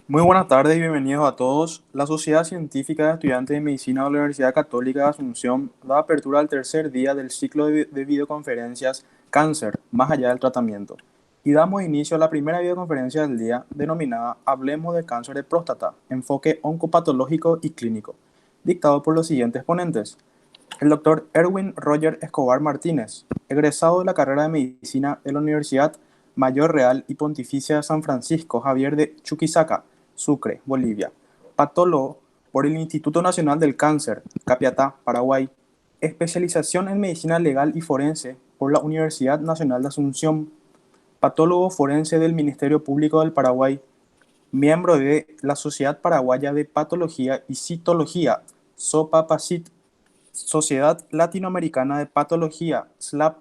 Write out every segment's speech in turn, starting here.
Muy buenas tardes y bienvenidos a todos. La Sociedad Científica de Estudiantes de Medicina de la Universidad Católica de Asunción da apertura al tercer día del ciclo de videoconferencias Cáncer, más allá del tratamiento. Y damos inicio a la primera videoconferencia del día, denominada Hablemos de cáncer de próstata, enfoque oncopatológico y clínico, dictado por los siguientes ponentes. El doctor Erwin Roger Escobar Martínez, egresado de la carrera de Medicina de la Universidad Mayor Real y Pontificia de San Francisco Javier de Chuquisaca, Sucre, Bolivia. Patólogo por el Instituto Nacional del Cáncer, Capiatá, Paraguay. Especialización en Medicina Legal y Forense por la Universidad Nacional de Asunción. Patólogo forense del Ministerio Público del Paraguay. Miembro de la Sociedad Paraguaya de Patología y Citología, SOPAPACIT. Sociedad Latinoamericana de Patología, SLAP,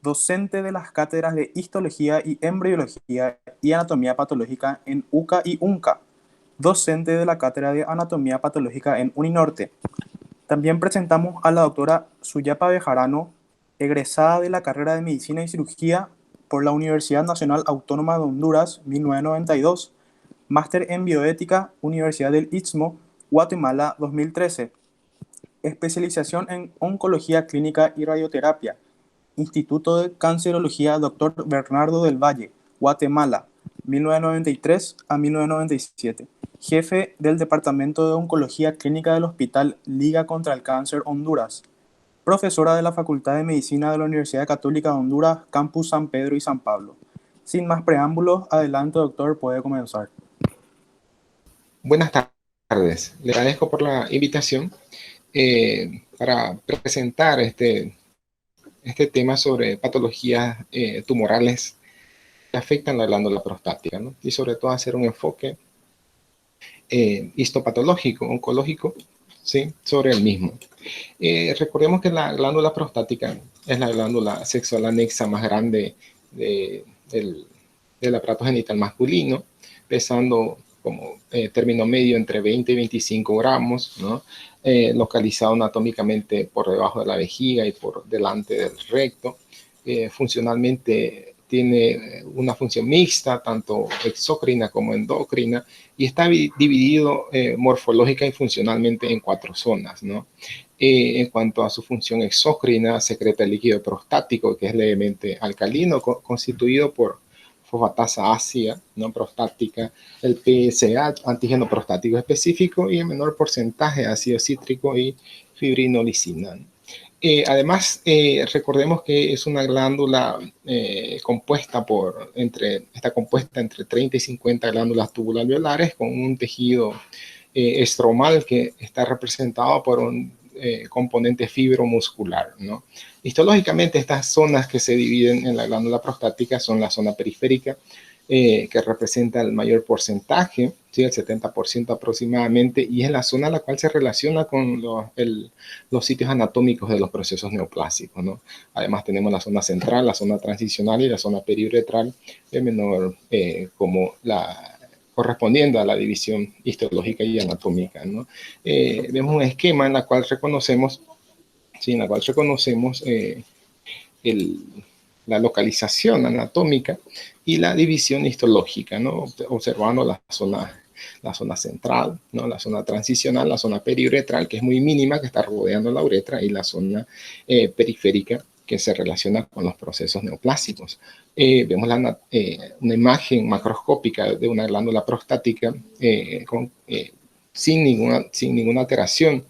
docente de las cátedras de Histología y Embriología y Anatomía Patológica en UCA y UNCA, docente de la cátedra de Anatomía Patológica en Uninorte. También presentamos a la doctora Suyapa Bejarano, egresada de la carrera de Medicina y Cirugía por la Universidad Nacional Autónoma de Honduras, 1992, máster en Bioética, Universidad del Istmo, Guatemala, 2013, especialización en Oncología Clínica y Radioterapia, Instituto de Cancerología Dr. Bernardo del Valle, Guatemala, 1993 a 1997. Jefe del Departamento de Oncología Clínica del Hospital Liga contra el Cáncer Honduras. Profesora de la Facultad de Medicina de la Universidad Católica de Honduras, Campus San Pedro y San Pablo. Sin más preámbulos, adelante doctor, puede comenzar. Buenas tardes, le agradezco por la invitación para presentar este tema sobre patologías tumorales que afectan la glándula prostática, ¿no? Y sobre todo hacer un enfoque histopatológico, oncológico, ¿sí? Sobre el mismo. Recordemos que la glándula prostática es la glándula sexual anexa más grande del aparato genital masculino, pesando como término medio entre 20 y 25 gramos, ¿no? Localizado anatómicamente por debajo de la vejiga y por delante del recto. Funcionalmente tiene una función mixta, tanto exocrina como endocrina, y está dividido morfológica y funcionalmente en 4 zonas, ¿no? En cuanto a su función exócrina, secreta el líquido prostático, que es levemente alcalino, constituido por fosfatasa ácida no prostática, el PSA, antígeno prostático específico, y en menor porcentaje ácido cítrico y fibrinolicina. Además, recordemos que es una glándula está compuesta entre 30 y 50 glándulas tubular-alveolares con un tejido estromal que está representado por un componente fibromuscular, ¿no? Histológicamente, estas zonas que se dividen en la glándula prostática son la zona periférica, que representa el mayor porcentaje, ¿sí? El 70% aproximadamente, y es la zona a la cual se relaciona con los sitios anatómicos de los procesos neoplásicos, ¿no? Además tenemos la zona central, la zona transicional y la zona periuretral, de menor como la correspondiendo a la división histológica y anatómica, ¿no? Vemos un esquema en la cual reconocemos, ¿sí? En la cual reconocemos el, la localización anatómica y la división histológica, ¿no? Observando la zona central, ¿no? La zona transicional, la zona periuretral, que es muy mínima, que está rodeando la uretra, y la zona periférica, que se relaciona con los procesos neoplásicos. Vemos una imagen macroscópica de una glándula prostática sin ninguna alteración,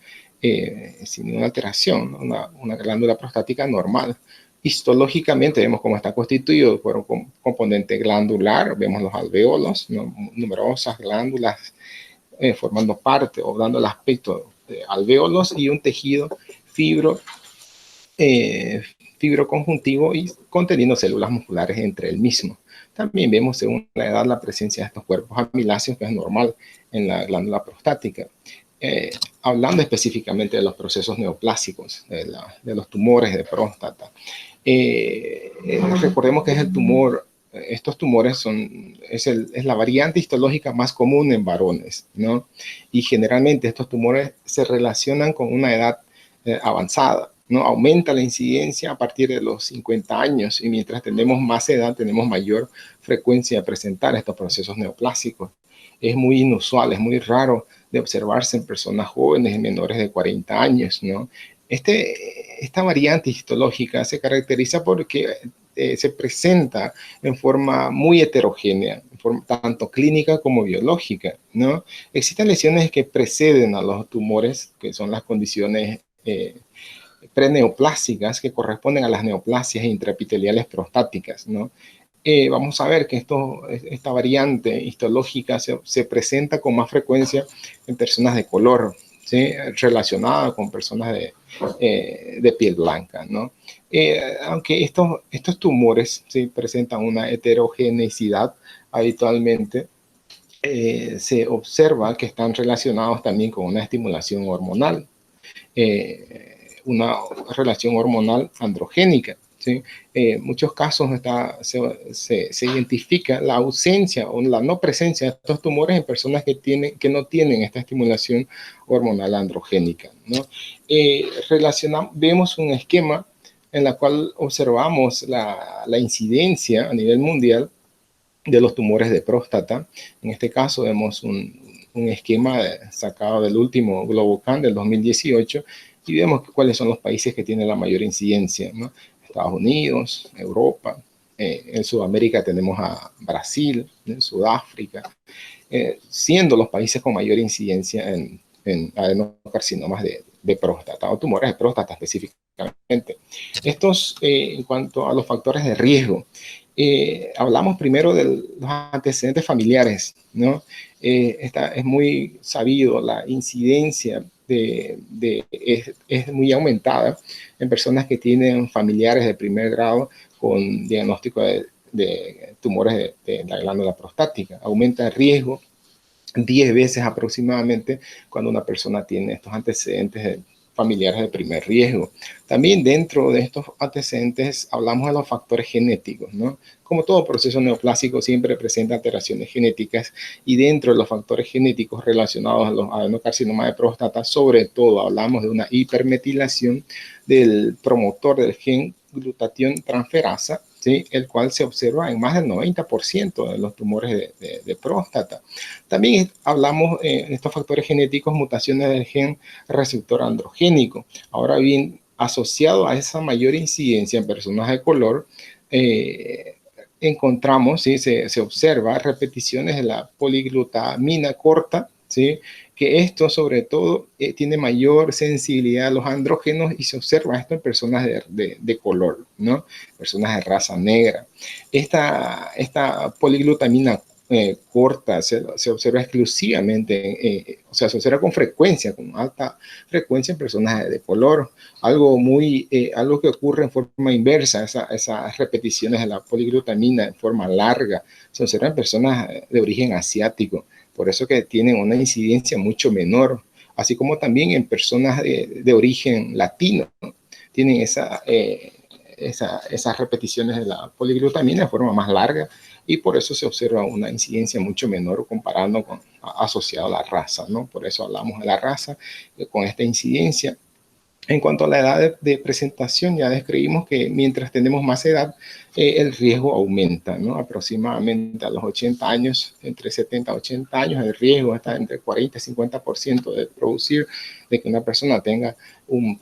una glándula prostática normal. Histológicamente vemos cómo está constituido por un componente glandular, vemos los alvéolos, ¿no? Numerosas glándulas formando parte o dando el aspecto de alvéolos, y un tejido eh, fibroconjuntivo y conteniendo células musculares entre el mismo. También vemos según la edad la presencia de estos cuerpos amiláceos, que es normal en la glándula prostática. Hablando específicamente de los procesos neoplásicos, de los tumores de próstata. Recordemos que es el tumor, estos tumores es la variante histológica más común en varones, ¿no? Y generalmente estos tumores se relacionan con una edad avanzada, ¿no? Aumenta la incidencia a partir de los 50 años y mientras tenemos más edad tenemos mayor frecuencia de presentar estos procesos neoplásicos. Es muy inusual, es muy raro de observarse en personas jóvenes y menores de 40 años, ¿no? Esta variante histológica se caracteriza porque se presenta en forma muy heterogénea, tanto clínica como biológica, ¿no? Existen lesiones que preceden a los tumores, que son las condiciones preneoplásicas que corresponden a las neoplasias intraepiteliales prostáticas, ¿no? Vamos a ver que esta variante histológica se presenta con más frecuencia en personas de color, ¿sí? Relacionada con personas de piel blanca, ¿no? Aunque estos tumores, ¿sí?, presentan una heterogeneidad habitualmente, se observa que están relacionados también con una estimulación hormonal, una relación hormonal androgénica, ¿sí? En muchos casos se identifica la ausencia o la no presencia de estos tumores en personas que no tienen esta estimulación hormonal androgénica, ¿no? Vemos un esquema en el cual observamos la incidencia a nivel mundial de los tumores de próstata. En este caso vemos un esquema sacado del último Globocan del 2018 y vemos cuáles son los países que tienen la mayor incidencia, ¿no? Estados Unidos, Europa, en Sudamérica tenemos a Brasil, en Sudáfrica, siendo los países con mayor incidencia en adenocarcinomas de próstata o tumores de próstata específicamente. Estos, en cuanto a los factores de riesgo, hablamos primero de los antecedentes familiares, ¿no? Es muy sabido, la incidencia es muy aumentada en personas que tienen familiares de primer grado con diagnóstico de tumores de la glándula prostática. Aumenta el riesgo 10 veces aproximadamente cuando una persona tiene estos antecedentes familiares de primer riesgo. También dentro de estos antecedentes hablamos de los factores genéticos, ¿no? Como todo proceso neoplásico siempre presenta alteraciones genéticas y dentro de los factores genéticos relacionados a los adenocarcinomas de próstata, sobre todo hablamos de una hipermetilación del promotor del gen glutatión transferasa, ¿sí?, el cual se observa en más del 90% de los tumores de próstata. También hablamos en estos factores genéticos, mutaciones del gen receptor androgénico. Ahora bien, asociado a esa mayor incidencia en personas de color, encontramos, ¿sí?, se observa repeticiones de la poliglutamina corta, ¿sí?, que esto sobre todo tiene mayor sensibilidad a los andrógenos y se observa esto en personas de color, ¿no? Personas de raza negra. Esta poliglutamina corta se observa exclusivamente, o sea, se observa con frecuencia, con alta frecuencia en personas de color, algo que ocurre en forma inversa, esas repeticiones de la poliglutamina en forma larga, se observa en personas de origen asiático, por eso que tienen una incidencia mucho menor, así como también en personas de origen latino, tienen esas repeticiones de la poliglutamina de forma más larga y por eso se observa una incidencia mucho menor comparando asociado a la raza, ¿no? Por eso hablamos de la raza con esta incidencia. En cuanto a la edad de presentación, ya describimos que mientras tenemos más edad, el riesgo aumenta, ¿no? Aproximadamente a los 80 años, entre 70 y 80 años, el riesgo está entre 40 y 50% de producir, de que una persona tenga un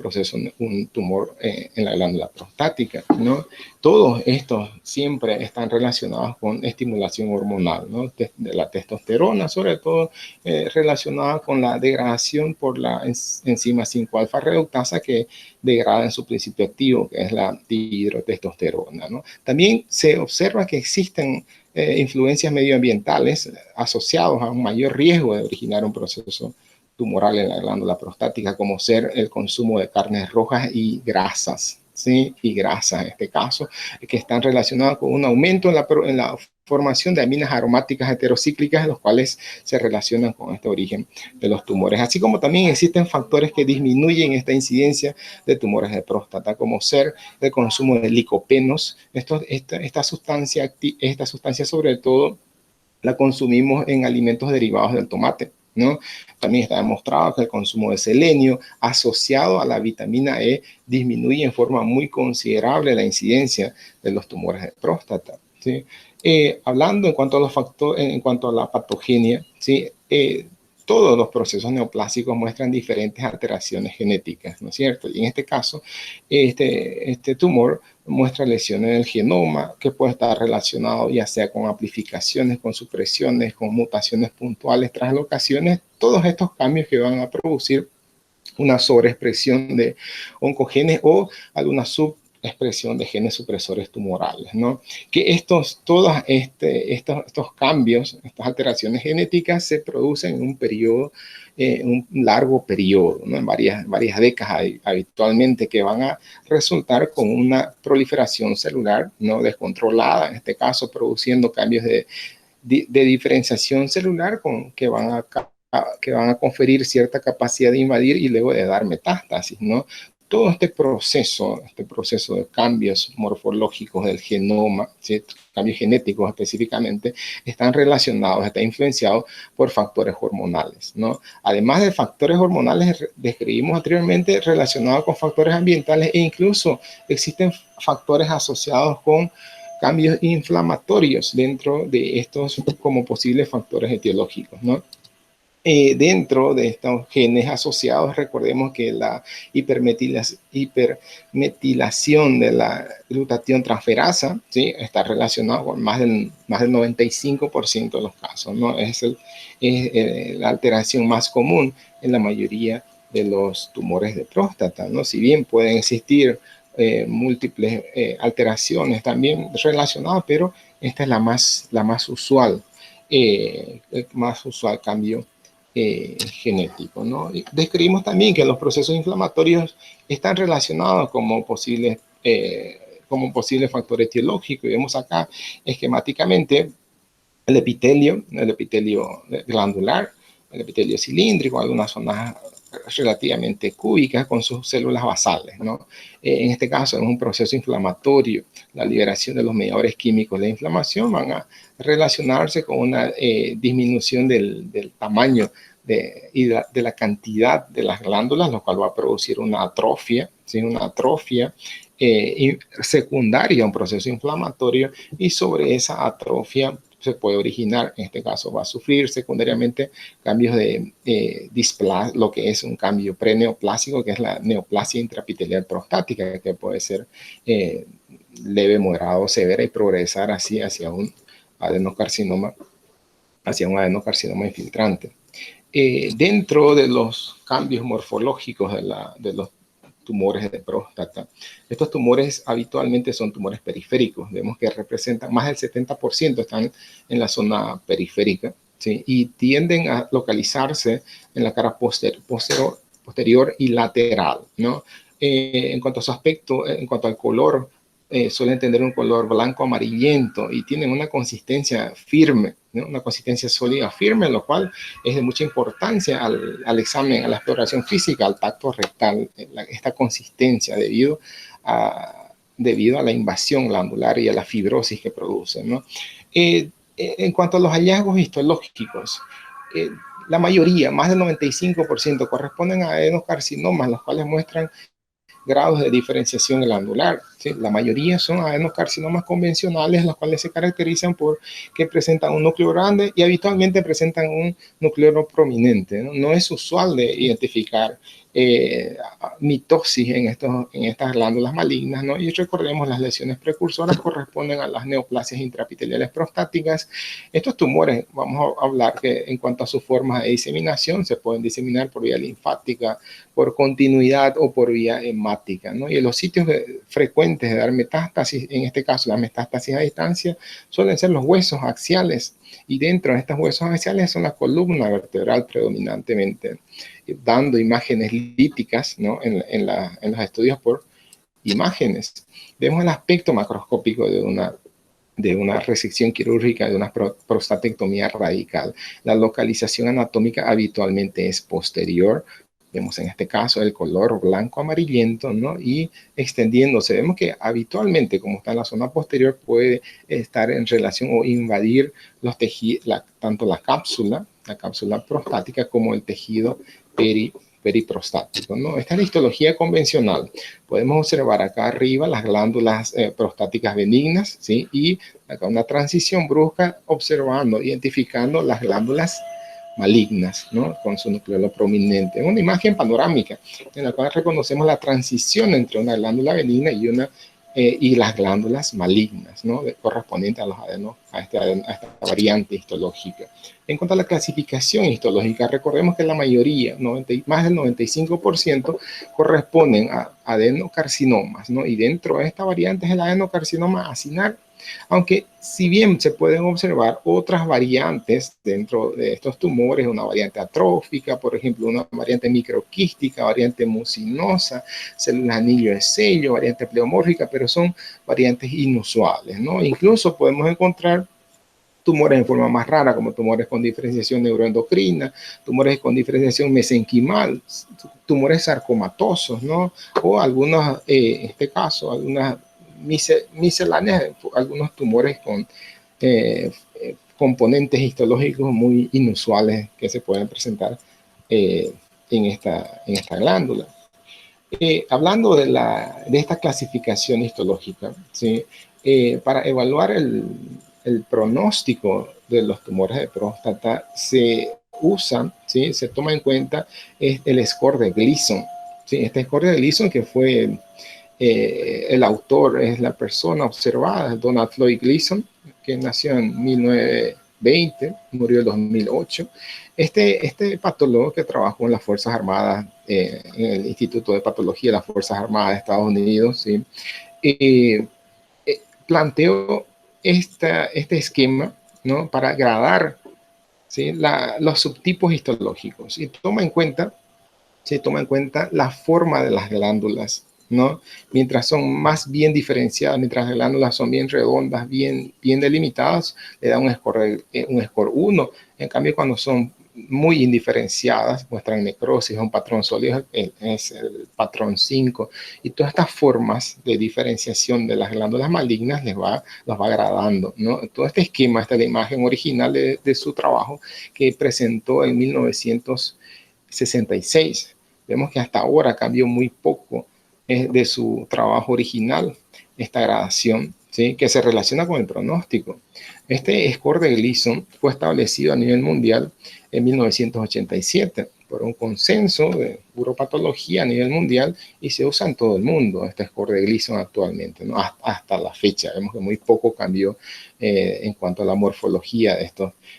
tumor en la glándula prostática, ¿no? Todos estos siempre están relacionados con estimulación hormonal, ¿no? De la testosterona, sobre todo relacionada con la degradación por la enzima 5-alfa reductasa que degrada en su principio activo, que es la dihidrotestosterona, ¿no? También se observa que existen influencias medioambientales asociadas a un mayor riesgo de originar un proceso tumoral en la glándula prostática, como ser el consumo de carnes rojas y grasas, ¿sí? Y grasas, en este caso, que están relacionadas con un aumento en la formación de aminas aromáticas heterocíclicas, los cuales se relacionan con este origen de los tumores. Así como también existen factores que disminuyen esta incidencia de tumores de próstata, como ser el consumo de licopenos. Esta sustancia sobre todo la consumimos en alimentos derivados del tomate, ¿no? También está demostrado que el consumo de selenio asociado a la vitamina E disminuye en forma muy considerable la incidencia de los tumores de próstata, ¿sí? Hablando en cuanto a los factores, en cuanto a la patogenia, ¿sí? Todos los procesos neoplásicos muestran diferentes alteraciones genéticas, ¿no es cierto? Y en este caso, este tumor muestra lesiones del genoma que puede estar relacionado ya sea con amplificaciones, con supresiones, con mutaciones puntuales, translocaciones, todos estos cambios que van a producir una sobreexpresión de oncogenes o alguna subexpresión de genes supresores tumorales, ¿no? Que todos estos cambios, estas alteraciones genéticas se producen en un periodo, un largo periodo, ¿no? En varias décadas habitualmente, que van a resultar con una proliferación celular no descontrolada, en este caso produciendo cambios de diferenciación celular que van a conferir cierta capacidad de invadir y luego de dar metástasis, ¿no? Todo este proceso de cambios morfológicos del genoma, ¿sí? Cambios genéticos específicamente, están relacionados, están influenciados por factores hormonales, ¿no? Además de factores hormonales, describimos anteriormente, relacionados con factores ambientales, e incluso existen factores asociados con cambios inflamatorios dentro de estos como posibles factores etiológicos, ¿no? Dentro de estos genes asociados, recordemos que la hipermetilación de la glutatión transferasa, ¿sí? Está relacionado con más del 95% de los casos, ¿no? Es la alteración más común en la mayoría de los tumores de próstata, ¿no? Si bien pueden existir múltiples alteraciones relacionadas, pero esta es la más usual, cambio genético, ¿no? Y describimos también que los procesos inflamatorios están relacionados como posible factor etiológico, y vemos acá esquemáticamente el epitelio glandular, el epitelio cilíndrico, algunas zonas relativamente cúbicas con sus células basales, ¿no? En este caso es un proceso inflamatorio. La liberación de los mediadores químicos de la inflamación van a relacionarse con una disminución del tamaño y de la cantidad de las glándulas, lo cual va a producir una atrofia, ¿sí? Una atrofia secundaria a un proceso inflamatorio, y sobre esa atrofia se puede originar, en este caso va a sufrir secundariamente cambios de displasia, lo que es un cambio preneoplásico, que es la neoplasia intraepitelial prostática, que puede ser leve, moderado, severa, y progresar así hacia un adenocarcinoma infiltrante. Dentro de los cambios morfológicos de los tumores de próstata, estos tumores habitualmente son tumores periféricos. Vemos que representan más del 70%, están en la zona periférica, ¿sí? Y tienden a localizarse en la cara posterior y lateral, ¿no? En cuanto a su aspecto, en cuanto al color, suelen tener un color blanco amarillento y tienen una consistencia firme, ¿no? Una consistencia sólida firme, lo cual es de mucha importancia al examen, a la exploración física, al tacto rectal, esta consistencia debido a la invasión glandular y a la fibrosis que producen, ¿no? En cuanto a los hallazgos histológicos, la mayoría, más del 95%, corresponden a adenocarcinomas, los cuales muestran grados de diferenciación glandular, ¿sí? La mayoría son adenocarcinomas convencionales, los cuales se caracterizan por que presentan un núcleo grande y habitualmente presentan un núcleo prominente, ¿no? No es usual de identificar mitosis en estas glándulas malignas, ¿no? Y recordemos, las lesiones precursoras corresponden a las neoplasias intraepiteliales prostáticas. Estos tumores, vamos a hablar que en cuanto a sus formas de diseminación, se pueden diseminar por vía linfática, por continuidad o por vía hemática, ¿no? Y en los sitios frecuentes de dar metástasis, en este caso la metástasis a distancia, suelen ser los huesos axiales, y dentro de estos huesos axiales son la columna vertebral predominantemente, dando imágenes líticas, ¿no? en los estudios por imágenes. Vemos el aspecto macroscópico de una resección quirúrgica, de una prostatectomía radical. La localización anatómica habitualmente es posterior, Vemos en este caso el color blanco amarillento, ¿no? Y extendiéndose. Vemos que habitualmente, como está en la zona posterior, puede estar en relación o invadir los tejidos, tanto la cápsula prostática, como el tejido periprostático, ¿no? Esta es la histología convencional. Podemos observar acá arriba las glándulas prostáticas benignas, ¿sí? Y acá una transición brusca observando, identificando las glándulas malignas, ¿no? Con su nucleolo prominente. Una imagen panorámica en la cual reconocemos la transición entre una glándula benigna y las glándulas malignas, ¿no? Correspondiente a los a esta variante histológica. En cuanto a la clasificación histológica, recordemos que la mayoría, más del 95%, corresponden a adenocarcinomas, ¿no? Y dentro de esta variante es el adenocarcinoma acinar, aunque si bien se pueden observar otras variantes dentro de estos tumores, una variante atrófica, por ejemplo, una variante microquística, variante mucinosa, células anillo de sello, variante pleomórfica, pero son variantes inusuales, ¿no? Incluso podemos encontrar tumores en forma más rara, como tumores con diferenciación neuroendocrina, tumores con diferenciación mesenquimal, tumores sarcomatosos, ¿no? O algunos, en este caso, algunas misceláneas, algunos tumores con componentes histológicos muy inusuales que se pueden presentar en esta glándula. Hablando de esta clasificación histológica, ¿sí? Para evaluar el pronóstico de los tumores de próstata se usa, ¿sí? Se toma en cuenta el score de Gleason, ¿sí? Este score de Gleason, que fue el autor, es la persona observada, Donald Floyd Gleason, que nació en 1920, murió en 2008. Este patólogo que trabajó en las Fuerzas Armadas, en el Instituto de Patología de las Fuerzas Armadas de Estados Unidos, ¿sí? Planteó este esquema, ¿no? Para gradar, ¿sí? Los subtipos histológicos, y se toma en cuenta la forma de las glándulas, ¿no? Mientras son más bien diferenciadas, mientras las glándulas son bien redondas, bien delimitadas, le da un score 1. En cambio, cuando son muy indiferenciadas, muestran necrosis, un patrón sólido, es el patrón 5. Y todas estas formas de diferenciación de las glándulas malignas los va agradando, ¿no? Todo este esquema, esta es la imagen original de su trabajo que presentó en 1966. Vemos que hasta ahora cambió muy poco de su trabajo original, esta gradación, ¿sí? Que se relaciona con el pronóstico. Este score de Gleason fue establecido a nivel mundial en 1987 por un consenso de uropatología a nivel mundial, y se usa en todo el mundo este score de Gleason actualmente, ¿no? Hasta la fecha. Vemos que muy poco cambió en cuanto a la morfología de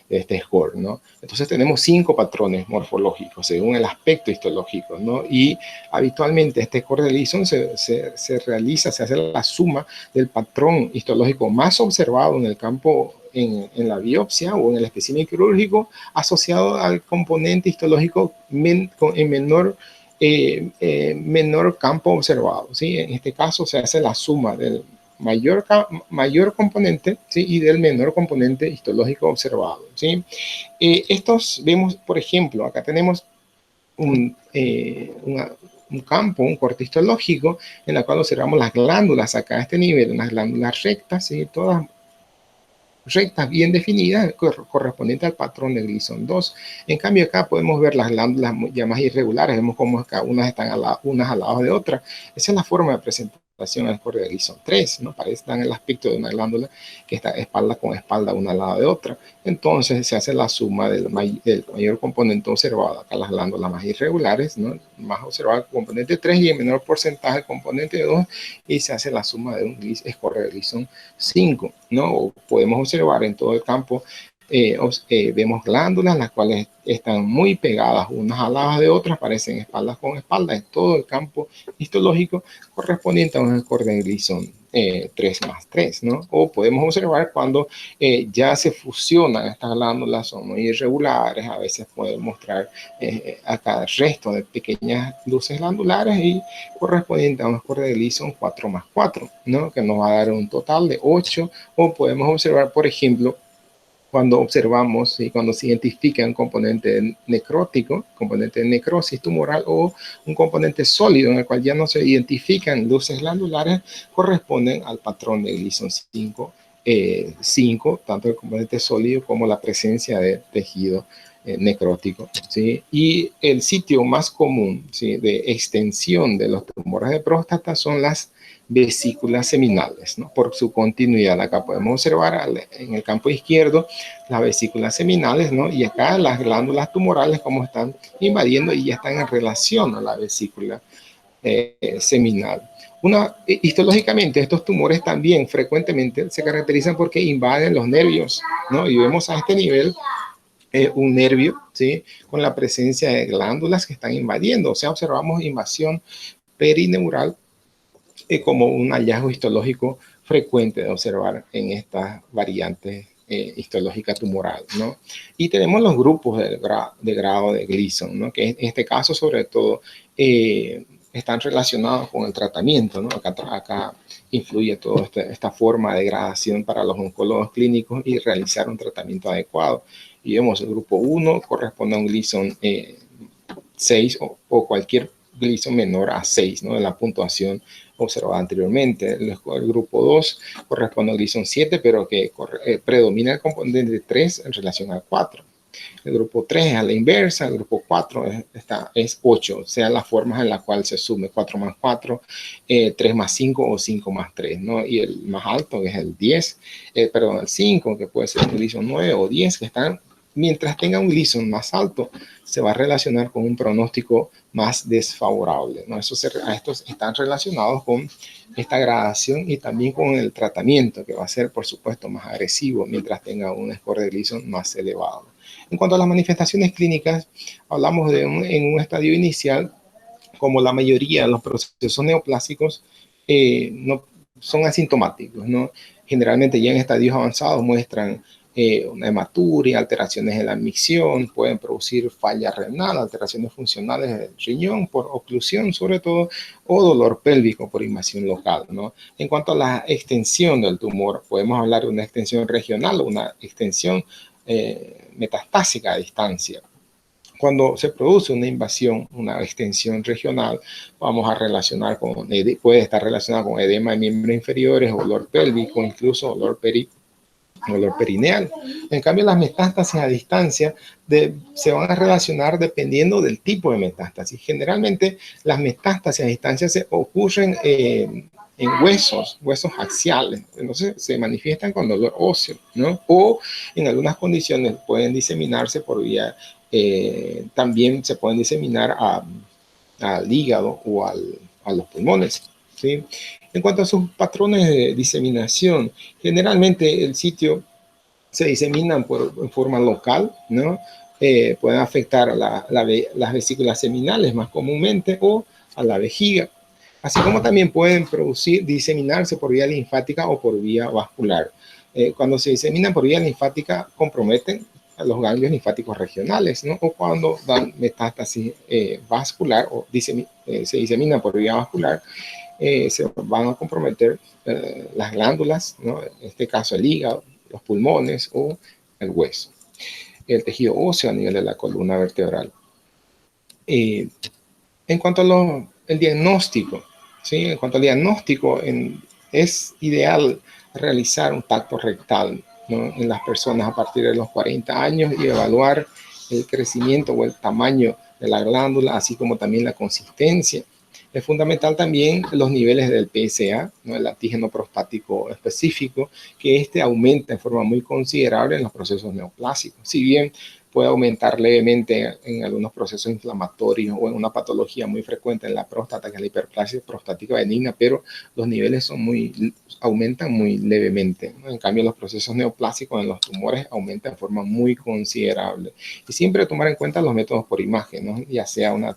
este score, ¿no? Entonces tenemos 5 patrones morfológicos según el aspecto histológico, ¿no? Y habitualmente este score de Gleason se hace la suma del patrón histológico más observado en el campo, en la biopsia o en el espécimen quirúrgico, asociado al componente histológico en menor campo observado, ¿sí? En este caso se hace la suma del mayor componente, ¿sí? Y del menor componente histológico observado, ¿sí? Estos vemos, por ejemplo, acá tenemos un campo, un corte histológico, en la cual observamos las glándulas acá a este nivel, unas glándulas rectas, ¿sí? Todas rectas bien definidas, correspondiente al patrón de Gleason 2. En cambio, acá podemos ver las glándulas ya más irregulares, vemos cómo acá unas están unas al lado de otras. Esa es la forma de presentación al score de Gleason 3, ¿no? Parece dar el aspecto de una glándula que está espalda con espalda una al lado de otra. Entonces se hace la suma del mayor componente observado, acá las glándulas más irregulares, ¿no? Más observado el componente 3 y el menor porcentaje el componente 2, y se hace la suma de un score de Gleason 5, ¿no? O podemos observar en todo el campo, vemos glándulas las cuales están muy pegadas unas al lado de otras, parecen espaldas con espaldas en todo el campo histológico, correspondiente a un score de Gleason 3 más 3, ¿no? O podemos observar cuando ya se fusionan estas glándulas, son muy irregulares, a veces pueden mostrar acá el resto de pequeñas luces glandulares, y correspondiente a un score de Gleason 4 más 4, ¿no? Que nos va a dar un total de 8, o podemos observar, por ejemplo, cuando observamos y cuando se identifica un componente necrótico, componente de necrosis tumoral o un componente sólido en el cual ya no se identifican luces glandulares, corresponden al patrón de Gleason 5, 5, tanto el componente sólido como la presencia de tejido necrótico, ¿sí? Y el sitio más común, ¿sí?, de extensión de los tumores de próstata son las vesículas seminales, ¿no?, por su continuidad. Acá podemos observar en el campo izquierdo las vesículas seminales, ¿no?, y acá las glándulas tumorales como están invadiendo y ya están en relación a la vesícula seminal. Histológicamente, estos tumores también frecuentemente se caracterizan porque invaden los nervios, ¿no? Y vemos a este nivel un nervio, ¿sí?, con la presencia de glándulas que están invadiendo. O sea, observamos invasión perineural como un hallazgo histológico frecuente de observar en estas variantes histológica tumoral, ¿no? Y tenemos los grupos de grado de Gleason, ¿no?, que en este caso, sobre todo, están relacionados con el tratamiento, ¿no? Acá influye toda esta forma de gradación para los oncólogos clínicos y realizar un tratamiento adecuado. Y vemos el grupo 1 corresponde a un Gleason 6 o cualquier Gleason menor a 6, ¿no?, de la puntuación observada anteriormente. El grupo 2 corresponde al Gleason 7, pero que predomina el componente 3 en relación al 4. El grupo 3 es a la inversa, el grupo 4 es 8, o sea, las formas en las cuales se sume 4 más 4, 3 más 5 o 5 más 3, ¿no? Y el más alto, que es el 10, perdón, el 5, que puede ser un Gleason 9 o 10, que están, mientras tenga un Gleason más alto, se va a relacionar con un pronóstico más desfavorable, ¿no? Estos están relacionados con esta gradación y también con el tratamiento, que va a ser, por supuesto, más agresivo mientras tenga un score de Gleason más elevado. En cuanto a las manifestaciones clínicas, hablamos en un estadio inicial, como la mayoría de los procesos neoplásicos, no son asintomáticos, ¿no? Generalmente ya en estadios avanzados muestran una hematuria, alteraciones en la micción, pueden producir falla renal, alteraciones funcionales del riñón por oclusión sobre todo, o dolor pélvico por invasión local, ¿no? En cuanto a la extensión del tumor, podemos hablar de una extensión regional o una extensión metastásica a distancia. Cuando se produce una invasión, una extensión regional, vamos a relacionar puede estar relacionada con edema de miembros inferiores, dolor pélvico, incluso dolor perineal. En cambio, las metástasis a distancia se van a relacionar dependiendo del tipo de metástasis. Generalmente, las metástasis a distancia se ocurren en huesos axiales, entonces se manifiestan con dolor óseo, ¿no? O en algunas condiciones pueden diseminarse por vía, también se pueden diseminar al hígado o a los pulmones, ¿sí? En cuanto a sus patrones de diseminación, generalmente el sitio se diseminan en forma local, ¿no? Pueden afectar a las vesículas seminales más comúnmente o a la vejiga, así como también pueden diseminarse por vía linfática o por vía vascular. Cuando se diseminan por vía linfática, comprometen a los ganglios linfáticos regionales, ¿no? O cuando dan metástasis vascular o se diseminan por vía vascular, se van a comprometer las glándulas, ¿no? En este caso el hígado, los pulmones o el hueso, el tejido óseo a nivel de la columna vertebral. En cuanto a el diagnóstico, ¿sí? En cuanto al diagnóstico, es ideal realizar un tacto rectal, ¿no?, en las personas a partir de los 40 años y evaluar el crecimiento o el tamaño de la glándula, así como también la consistencia. Es fundamental también los niveles del PSA, ¿no?, el antígeno prostático específico, que aumenta en forma muy considerable en los procesos neoplásicos. Si bien puede aumentar levemente en algunos procesos inflamatorios o en una patología muy frecuente en la próstata, que es la hiperplasia prostática benigna, pero los niveles aumentan muy levemente, ¿no? En cambio, los procesos neoplásicos en los tumores aumentan de forma muy considerable. Y siempre tomar en cuenta los métodos por imagen, ¿no?, ya sea una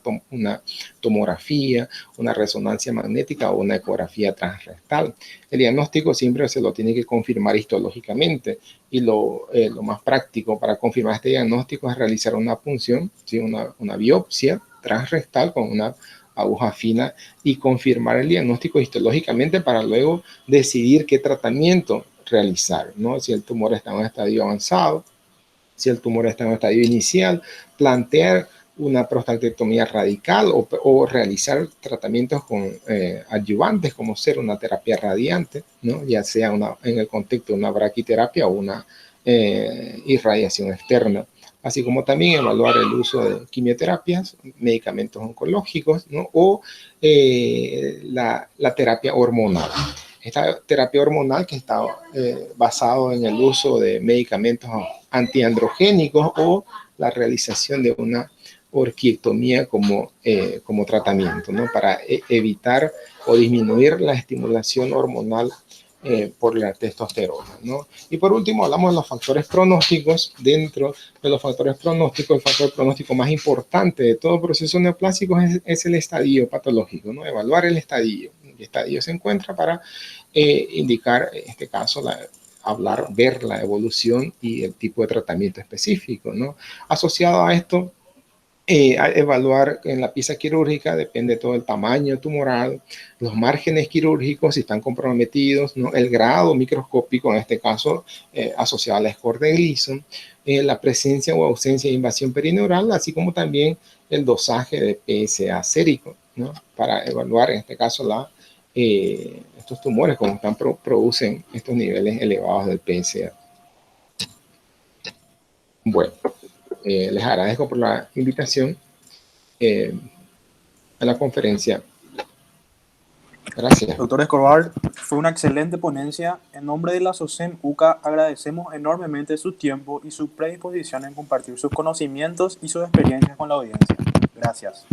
tomografía, una resonancia magnética o una ecografía transrectal. El diagnóstico siempre se lo tiene que confirmar histológicamente, y lo más práctico para confirmar este diagnóstico es realizar una punción, ¿sí?, una biopsia transrectal con una aguja fina y confirmar el diagnóstico histológicamente para luego decidir qué tratamiento realizar, ¿no? Si el tumor está en un estadio avanzado, si el tumor está en un estadio inicial, plantear una prostatectomía radical o realizar tratamientos con adyuvantes como ser una terapia radiante, ¿no? Ya sea en el contexto de una braquiterapia o una irradiación externa, así como también evaluar el uso de quimioterapias, medicamentos oncológicos, ¿no? O la terapia hormonal. Esta terapia hormonal que está basado en el uso de medicamentos antiandrogénicos o la realización de una orquiectomía como tratamiento, ¿no? Para evitar o disminuir la estimulación hormonal por la testosterona, ¿no? Y por último, hablamos de los factores pronósticos. Dentro de los factores pronósticos, el factor pronóstico más importante de todo proceso neoplásico es el estadio patológico, ¿no? Evaluar el estadio. ¿Qué estadio se encuentra para indicar, en este caso, ver la evolución y el tipo de tratamiento específico, ¿no? Asociado a esto, a evaluar en la pieza quirúrgica, depende todo el tamaño tumoral, los márgenes quirúrgicos, si están comprometidos, ¿no? El grado microscópico, en este caso, asociado a la score de Gleason, la presencia o ausencia de invasión perineural, así como también el dosaje de PSA sérico, ¿no? Para evaluar, en este caso, estos tumores, como producen estos niveles elevados del PSA. Bueno, les agradezco por la invitación a la conferencia. Gracias. Doctor Escobar, fue una excelente ponencia. En nombre de la SOCEM UCA agradecemos enormemente su tiempo y su predisposición en compartir sus conocimientos y sus experiencias con la audiencia. Gracias.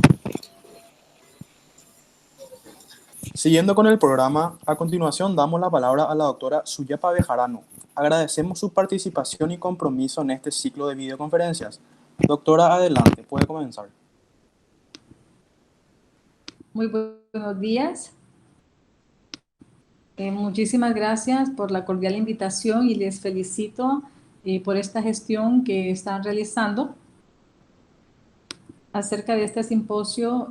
Siguiendo con el programa, a continuación damos la palabra a la doctora Suyapa Bejarano. Agradecemos su participación y compromiso en este ciclo de videoconferencias. Doctora, adelante, puede comenzar. Muy buenos días. Muchísimas gracias por la cordial invitación y les felicito por esta gestión que están realizando acerca de este simposio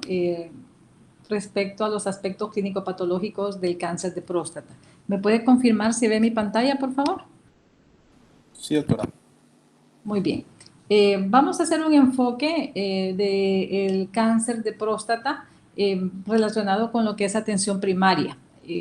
respecto a los aspectos clínico-patológicos del cáncer de próstata. ¿Me puede confirmar si ve mi pantalla, por favor? Sí, doctora. Muy bien. Vamos a hacer un enfoque del cáncer de próstata relacionado con lo que es atención primaria.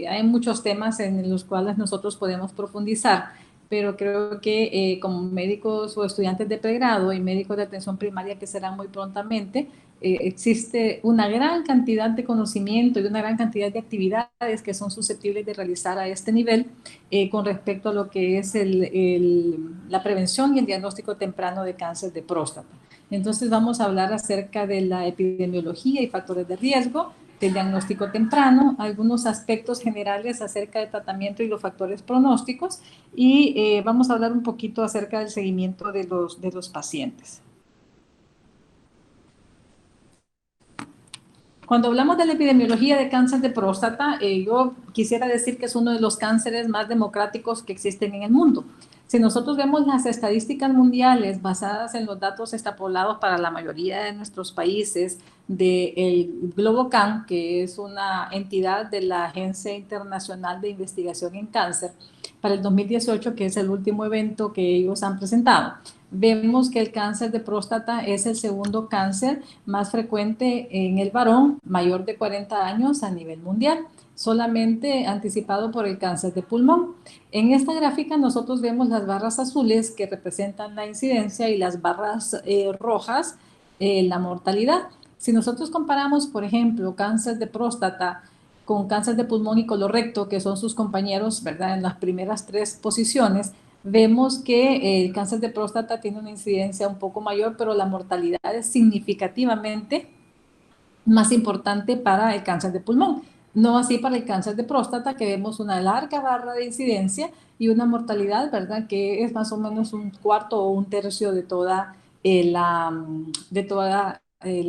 Hay muchos temas en los cuales nosotros podemos profundizar, pero creo que como médicos o estudiantes de pregrado y médicos de atención primaria que serán muy prontamente, existe una gran cantidad de conocimiento y una gran cantidad de actividades que son susceptibles de realizar a este nivel con respecto a lo que es la prevención y el diagnóstico temprano de cáncer de próstata. Entonces vamos a hablar acerca de la epidemiología y factores de riesgo, del diagnóstico temprano, algunos aspectos generales acerca del tratamiento y los factores pronósticos y vamos a hablar un poquito acerca del seguimiento de los pacientes. Cuando hablamos de la epidemiología de cáncer de próstata, yo quisiera decir que es uno de los cánceres más democráticos que existen en el mundo. Si nosotros vemos las estadísticas mundiales basadas en los datos extrapolados para la mayoría de nuestros países del GloboCan, que es una entidad de la Agencia Internacional de Investigación en Cáncer, para el 2018, que es el último evento que ellos han presentado, vemos que el cáncer de próstata es el segundo cáncer más frecuente en el varón mayor de 40 años a nivel mundial, solamente anticipado por el cáncer de pulmón. En esta gráfica nosotros vemos las barras azules que representan la incidencia y las barras rojas la mortalidad. Si nosotros comparamos, por ejemplo, cáncer de próstata con cáncer de pulmón y colorecto, que son sus compañeros, ¿verdad?, en las primeras tres posiciones, vemos que el cáncer de próstata tiene una incidencia un poco mayor, pero la mortalidad es significativamente más importante para el cáncer de pulmón. No así para el cáncer de próstata, que vemos una larga barra de incidencia y una mortalidad, ¿verdad?, que es más o menos un cuarto o un tercio de toda la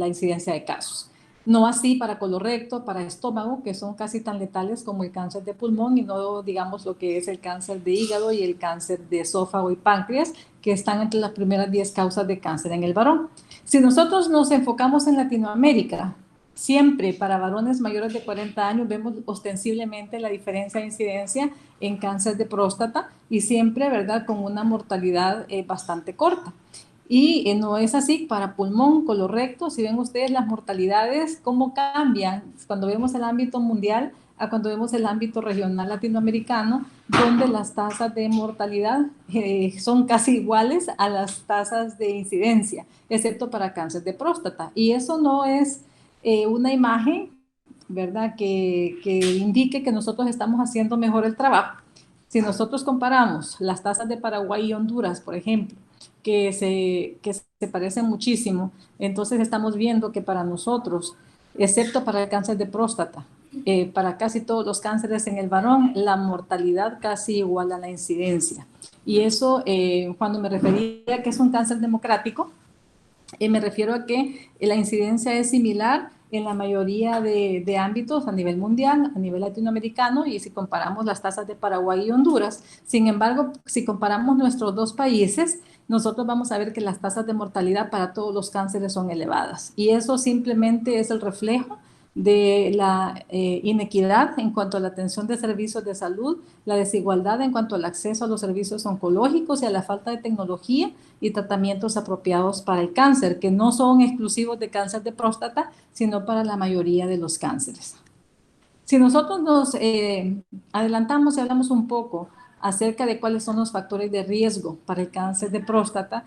incidencia de casos. No así para colorecto, para estómago, que son casi tan letales como el cáncer de pulmón, y no digamos lo que es el cáncer de hígado y el cáncer de esófago y páncreas, que están entre las primeras 10 causas de cáncer en el varón. Si nosotros nos enfocamos en Latinoamérica, siempre para varones mayores de 40 años vemos ostensiblemente la diferencia de incidencia en cáncer de próstata y siempre, ¿verdad?, con una mortalidad bastante corta. Y no es así para pulmón, colorecto. Si ven ustedes las mortalidades, cómo cambian cuando vemos el ámbito mundial a cuando vemos el ámbito regional latinoamericano, donde las tasas de mortalidad son casi iguales a las tasas de incidencia, excepto para cáncer de próstata. Y eso no es una imagen, ¿verdad?, que indique que nosotros estamos haciendo mejor el trabajo. Si nosotros comparamos las tasas de Paraguay y Honduras, por ejemplo, que se parecen muchísimo, entonces estamos viendo que para nosotros, excepto para el cáncer de próstata, para casi todos los cánceres en el varón, la mortalidad casi igual a la incidencia. Y eso, cuando me refería a que es un cáncer democrático, me refiero a que la incidencia es similar en la mayoría de ámbitos a nivel mundial, a nivel latinoamericano, y si comparamos las tasas de Paraguay y Honduras. Sin embargo, si comparamos nuestros dos países, nosotros vamos a ver que las tasas de mortalidad para todos los cánceres son elevadas. Y eso simplemente es el reflejo de la inequidad en cuanto a la atención de servicios de salud, la desigualdad en cuanto al acceso a los servicios oncológicos y a la falta de tecnología y tratamientos apropiados para el cáncer, que no son exclusivos de cáncer de próstata, sino para la mayoría de los cánceres. Si nosotros nos adelantamos y hablamos un poco acerca de cuáles son los factores de riesgo para el cáncer de próstata,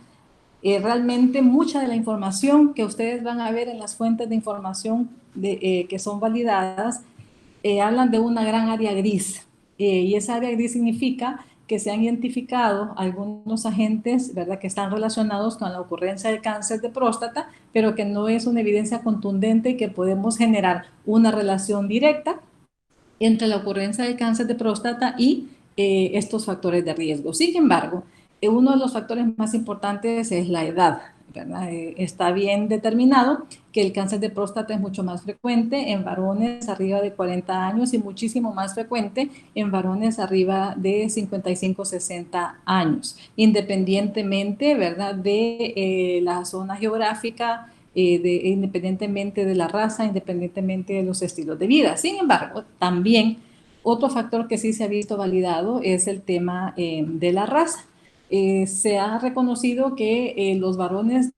realmente mucha de la información que ustedes van a ver en las fuentes de información que son validadas hablan de una gran área gris. Y esa área gris significa que se han identificado algunos agentes, ¿verdad?, que están relacionados con la ocurrencia de cáncer de próstata, pero que no es una evidencia contundente y que podemos generar una relación directa entre la ocurrencia del cáncer de próstata y estos factores de riesgo. Sin embargo, uno de los factores más importantes es la edad, ¿verdad? Está bien determinado que el cáncer de próstata es mucho más frecuente en varones arriba de 40 años y muchísimo más frecuente en varones arriba de 55, 60 años, independientemente, ¿verdad?, de la zona geográfica, independientemente de la raza, independientemente de los estilos de vida. Sin embargo, también otro factor que sí se ha visto validado es el tema de la raza. Se ha reconocido que los varones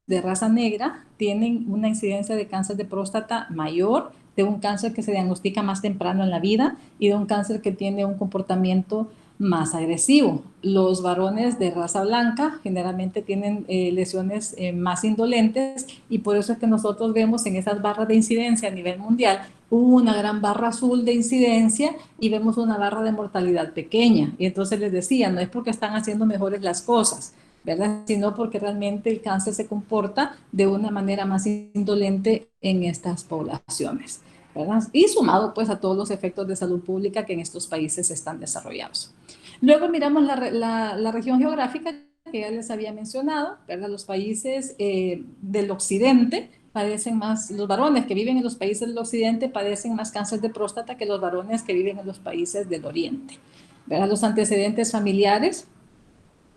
de raza negra tienen una incidencia de cáncer de próstata mayor, de un cáncer que se diagnostica más temprano en la vida y de un cáncer que tiene un comportamiento más agresivo. Los varones de raza blanca generalmente tienen lesiones más indolentes y por eso es que nosotros vemos en esas barras de incidencia a nivel mundial una gran barra azul de incidencia y vemos una barra de mortalidad pequeña. Y entonces les decía, no es porque están haciendo mejores las cosas, ¿verdad?, sino porque realmente el cáncer se comporta de una manera más indolente en estas poblaciones, ¿verdad? Y sumado pues a todos los efectos de salud pública que en estos países están desarrollados. Luego miramos la región geográfica que ya les había mencionado, ¿verdad? Los países del occidente padecen más, los varones que viven en los países del occidente padecen más cáncer de próstata que los varones que viven en los países del oriente, ¿verdad? Los antecedentes familiares,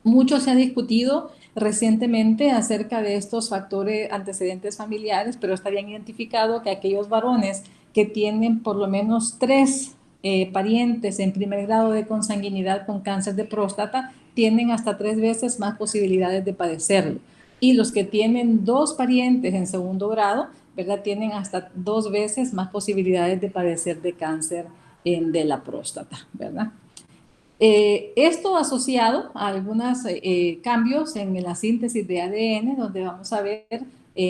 mucho se ha discutido recientemente acerca de estos factores antecedentes familiares, pero está bien identificado que aquellos varones que tienen por lo menos 3 parientes en primer grado de consanguinidad con cáncer de próstata tienen hasta 3 veces más posibilidades de padecerlo. Y los que tienen 2 parientes en segundo grado, ¿verdad?, tienen hasta 2 veces más posibilidades de padecer de cáncer de la próstata, ¿verdad? Esto asociado a algunos cambios en la síntesis de ADN, donde vamos a ver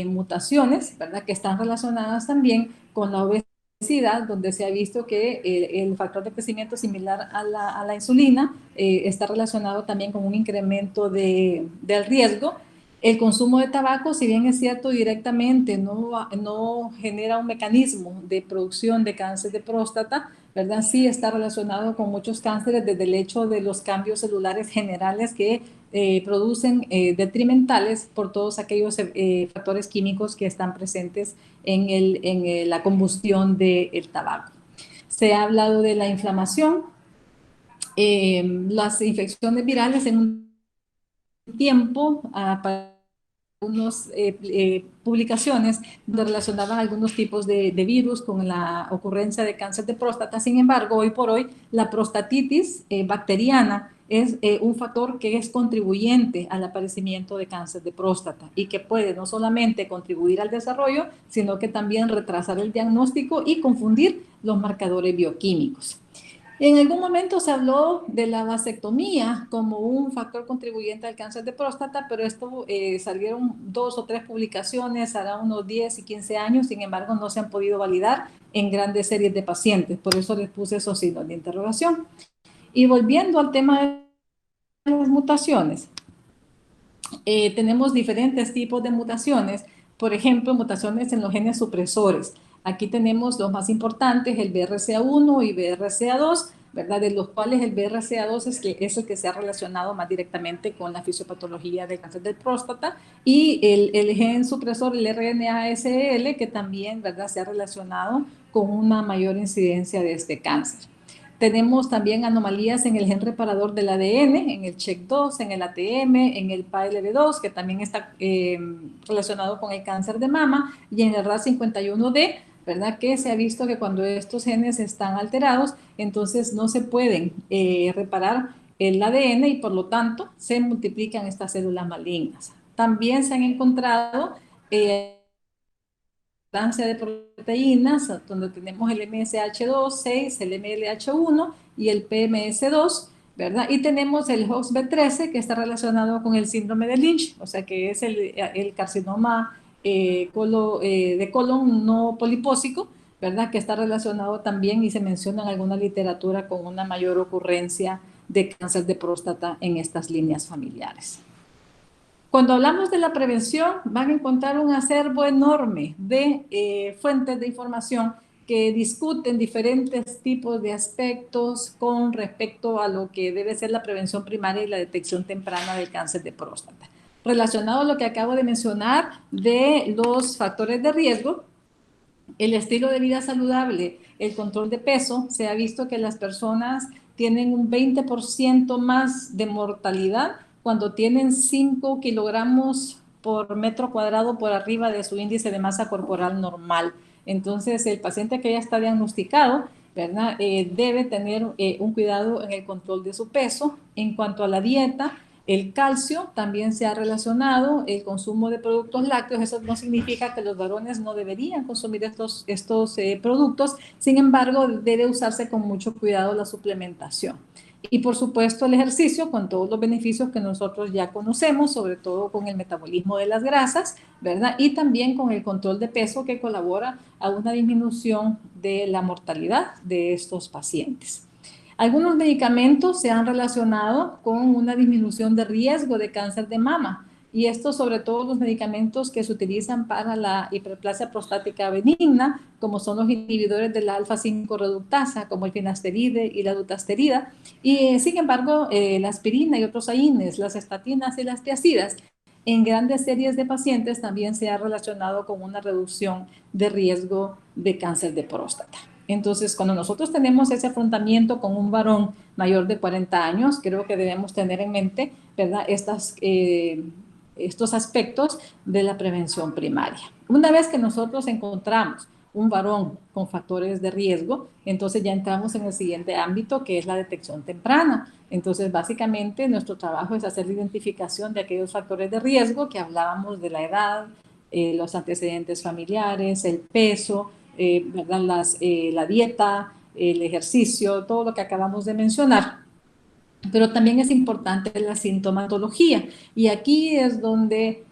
mutaciones, ¿verdad?, que están relacionadas también con la obesidad, donde se ha visto que el factor de crecimiento similar a la insulina está relacionado también con un incremento del riesgo. El consumo de tabaco, si bien es cierto directamente no genera un mecanismo de producción de cáncer de próstata, ¿verdad?, sí está relacionado con muchos cánceres desde el hecho de los cambios celulares generales que producen detrimentales por todos aquellos factores químicos que están presentes en la combustión del tabaco. Se ha hablado de la inflamación, las infecciones virales en un tiempo algunas publicaciones donde relacionaban algunos tipos de virus con la ocurrencia de cáncer de próstata. Sin embargo, hoy por hoy, la prostatitis bacteriana es un factor que es contribuyente al aparecimiento de cáncer de próstata y que puede no solamente contribuir al desarrollo, sino que también retrasar el diagnóstico y confundir los marcadores bioquímicos. En algún momento se habló de la vasectomía como un factor contribuyente al cáncer de próstata, pero esto salieron 2 o 3 publicaciones, hará unos 10 y 15 años, sin embargo no se han podido validar en grandes series de pacientes, por eso les puse esos signos de interrogación. Y volviendo al tema de las mutaciones, tenemos diferentes tipos de mutaciones, por ejemplo, mutaciones en los genes supresores. Aquí tenemos los más importantes, el BRCA1 y BRCA2, ¿verdad? De los cuales el BRCA2 es el que se ha relacionado más directamente con la fisiopatología del cáncer de próstata, y el gen supresor, el RNA-seL, que también, ¿verdad?, se ha relacionado con una mayor incidencia de este cáncer. Tenemos también anomalías en el gen reparador del ADN, en el CHEK2, en el ATM, en el PALB2, que también está relacionado con el cáncer de mama, y en el RAS51D, ¿verdad? Que se ha visto que cuando estos genes están alterados, entonces no se pueden reparar el ADN y por lo tanto se multiplican estas células malignas. También se han encontrado de proteínas, donde tenemos el MSH2, 6, el MLH1 y el PMS2, ¿verdad? Y tenemos el HOXB13, que está relacionado con el síndrome de Lynch, o sea que es el carcinoma de colon no polipósico, ¿verdad? Que está relacionado también y se menciona en alguna literatura con una mayor ocurrencia de cáncer de próstata en estas líneas familiares. Cuando hablamos de la prevención, van a encontrar un acervo enorme de fuentes de información que discuten diferentes tipos de aspectos con respecto a lo que debe ser la prevención primaria y la detección temprana del cáncer de próstata. Relacionado a lo que acabo de mencionar de los factores de riesgo, el estilo de vida saludable, el control de peso, se ha visto que las personas tienen un 20% más de mortalidad cuando tienen 5 kilogramos por metro cuadrado por arriba de su índice de masa corporal normal. Entonces, el paciente que ya está diagnosticado, ¿verdad? Debe tener un cuidado en el control de su peso. En cuanto a la dieta, el calcio también se ha relacionado, el consumo de productos lácteos. Eso no significa que los varones no deberían consumir estos productos, sin embargo, debe usarse con mucho cuidado la suplementación. Y por supuesto el ejercicio con todos los beneficios que nosotros ya conocemos, sobre todo con el metabolismo de las grasas, ¿verdad? Y también con el control de peso, que colabora a una disminución de la mortalidad de estos pacientes. Algunos medicamentos se han relacionado con una disminución de riesgo de cáncer de mama, y esto sobre todo los medicamentos que se utilizan para la hiperplasia prostática benigna, como son los inhibidores de la alfa-5 reductasa, como el finasteride y la dutasterida, y sin embargo la aspirina y otros AINES, las estatinas y las tiazidas, en grandes series de pacientes también se ha relacionado con una reducción de riesgo de cáncer de próstata. Entonces, cuando nosotros tenemos ese afrontamiento con un varón mayor de 40 años, creo que debemos tener en mente, ¿verdad?, estos aspectos de la prevención primaria. Una vez que nosotros encontramos un varón con factores de riesgo, entonces ya entramos en el siguiente ámbito, que es la detección temprana. Entonces, básicamente, nuestro trabajo es hacer la identificación de aquellos factores de riesgo que hablábamos de la edad, los antecedentes familiares, el peso, ¿verdad? La dieta, el ejercicio, todo lo que acabamos de mencionar. Pero también es importante la sintomatología. Y aquí es donde,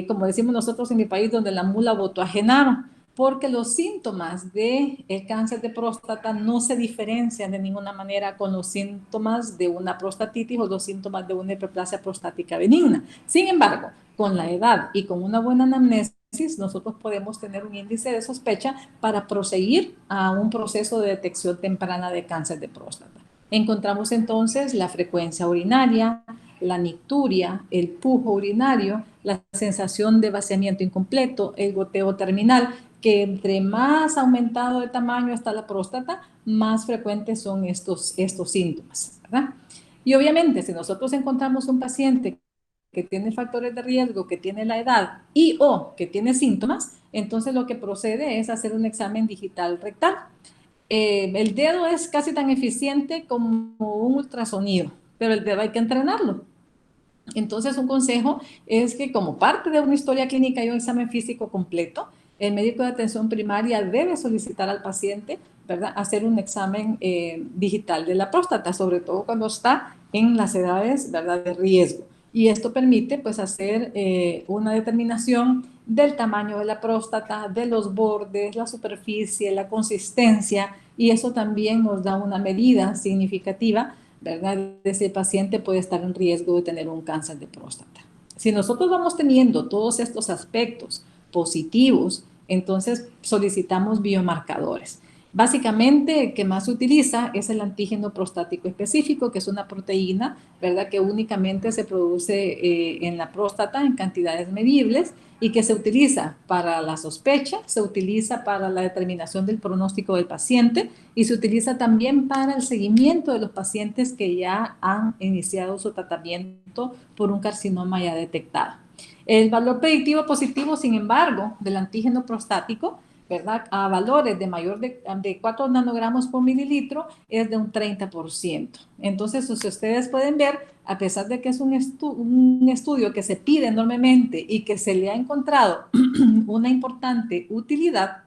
como decimos nosotros en mi país, donde la mula botó a Genaro, porque los síntomas del cáncer de próstata no se diferencian de ninguna manera con los síntomas de una prostatitis o los síntomas de una hiperplasia prostática benigna. Sin embargo, con la edad y con una buena anamnesis, nosotros podemos tener un índice de sospecha para proseguir a un proceso de detección temprana de cáncer de próstata. Encontramos entonces la frecuencia urinaria, la nicturia, el pujo urinario, la sensación de vaciamiento incompleto, el goteo terminal, que entre más aumentado de tamaño está la próstata, más frecuentes son estos síntomas, ¿verdad? Y obviamente, si nosotros encontramos un paciente que tiene factores de riesgo, que tiene la edad y o que tiene síntomas, entonces lo que procede es hacer un examen digital rectal. El dedo es casi tan eficiente como un ultrasonido, pero el dedo hay que entrenarlo. Entonces, un consejo es que como parte de una historia clínica y un examen físico completo, el médico de atención primaria debe solicitar al paciente, ¿verdad?, hacer un examen digital de la próstata, sobre todo cuando está en las edades, ¿verdad?, de riesgo. Y esto permite, pues, hacer una determinación del tamaño de la próstata, de los bordes, la superficie, la consistencia, y eso también nos da una medida significativa, ¿verdad?, de si el paciente puede estar en riesgo de tener un cáncer de próstata. Si nosotros vamos teniendo todos estos aspectos positivos, entonces solicitamos biomarcadores. Básicamente, el que más se utiliza es el antígeno prostático específico, que es una proteína, ¿verdad?, que únicamente se produce en la próstata en cantidades medibles y que se utiliza para la sospecha, se utiliza para la determinación del pronóstico del paciente y se utiliza también para el seguimiento de los pacientes que ya han iniciado su tratamiento por un carcinoma ya detectado. El valor predictivo positivo, sin embargo, del antígeno prostático, ¿verdad?, a valores de mayor de 4 nanogramos por mililitro es de un 30%. Entonces, si ustedes pueden ver, a pesar de que es un estudio que se pide enormemente y que se le ha encontrado una importante utilidad,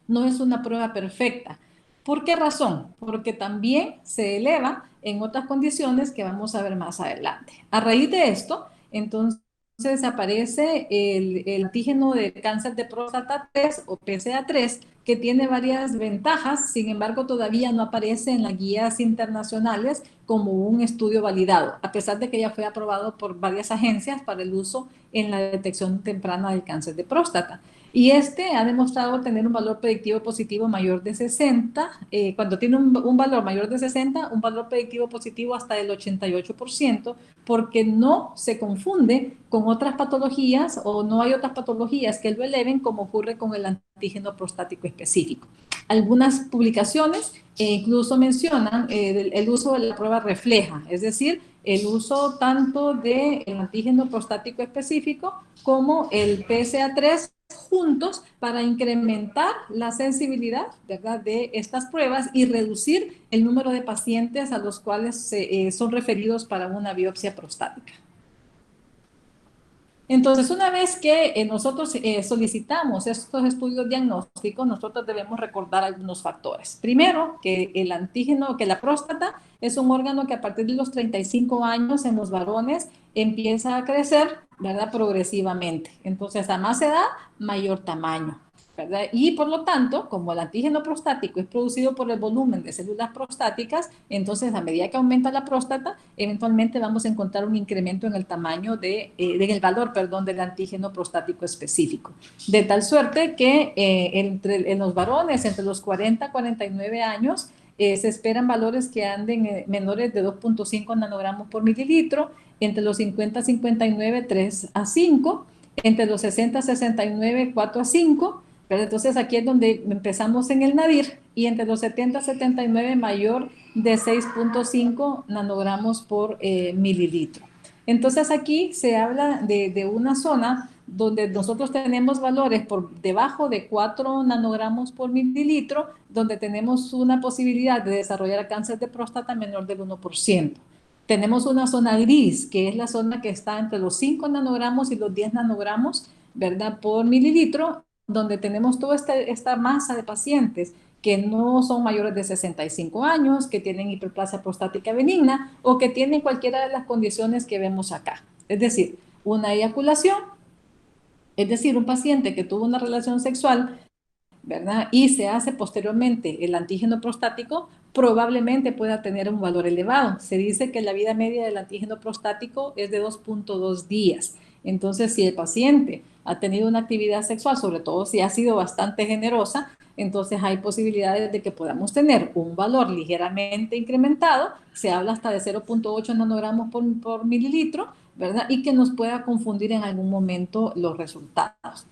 no es una prueba perfecta. ¿Por qué razón? Porque también se eleva en otras condiciones que vamos a ver más adelante. A raíz de esto, entonces aparece el antígeno de cáncer de próstata 3 o PSA3, que tiene varias ventajas, sin embargo todavía no aparece en las guías internacionales como un estudio validado, a pesar de que ya fue aprobado por varias agencias para el uso en la detección temprana del cáncer de próstata. Y este ha demostrado tener un valor predictivo positivo mayor de 60, cuando tiene un valor mayor de 60, un valor predictivo positivo hasta el 88%, porque no se confunde con otras patologías o no hay otras patologías que lo eleven como ocurre con el antígeno prostático específico. Algunas publicaciones incluso mencionan el uso de la prueba refleja, es decir, el uso tanto del antígeno prostático específico como el PSA3 juntos para incrementar la sensibilidad, ¿verdad?, de estas pruebas y reducir el número de pacientes a los cuales son referidos para una biopsia prostática. Entonces, una vez que nosotros solicitamos estos estudios diagnósticos, nosotros debemos recordar algunos factores. Primero, que el antígeno, que la próstata es un órgano que a partir de los 35 años en los varones empieza a crecer, ¿verdad?, progresivamente. Entonces, a más edad, mayor tamaño, ¿verdad? Y por lo tanto, como el antígeno prostático es producido por el volumen de células prostáticas, entonces a medida que aumenta la próstata, eventualmente vamos a encontrar un incremento en el tamaño en el valor, perdón, del antígeno prostático específico. De tal suerte que en los varones entre los 40 y 49 años, se esperan valores que anden menores de 2.5 nanogramos por mililitro, entre los 50 y 59, 3 a 5, entre los 60 y 69, 4 a 5, pero entonces aquí es donde empezamos en el nadir y entre los 70 y 79 mayor de 6.5 nanogramos por mililitro. Entonces aquí se habla de una zona donde nosotros tenemos valores por debajo de 4 nanogramos por mililitro, donde tenemos una posibilidad de desarrollar cáncer de próstata menor del 1%. Tenemos una zona gris, que es la zona que está entre los 5 nanogramos y los 10 nanogramos, ¿verdad?, por mililitro, donde tenemos toda esta masa de pacientes que no son mayores de 65 años, que tienen hiperplasia prostática benigna o que tienen cualquiera de las condiciones que vemos acá. Es decir, una eyaculación, es decir, un paciente que tuvo una relación sexual, ¿verdad?, y se hace posteriormente el antígeno prostático, probablemente pueda tener un valor elevado. Se dice que la vida media del antígeno prostático es de 2.2 días. Entonces, si el paciente ha tenido una actividad sexual, sobre todo si ha sido bastante generosa, entonces hay posibilidades de que podamos tener un valor ligeramente incrementado, se habla hasta de 0.8 nanogramos por mililitro, ¿verdad?, y que nos pueda confundir en algún momento los resultados.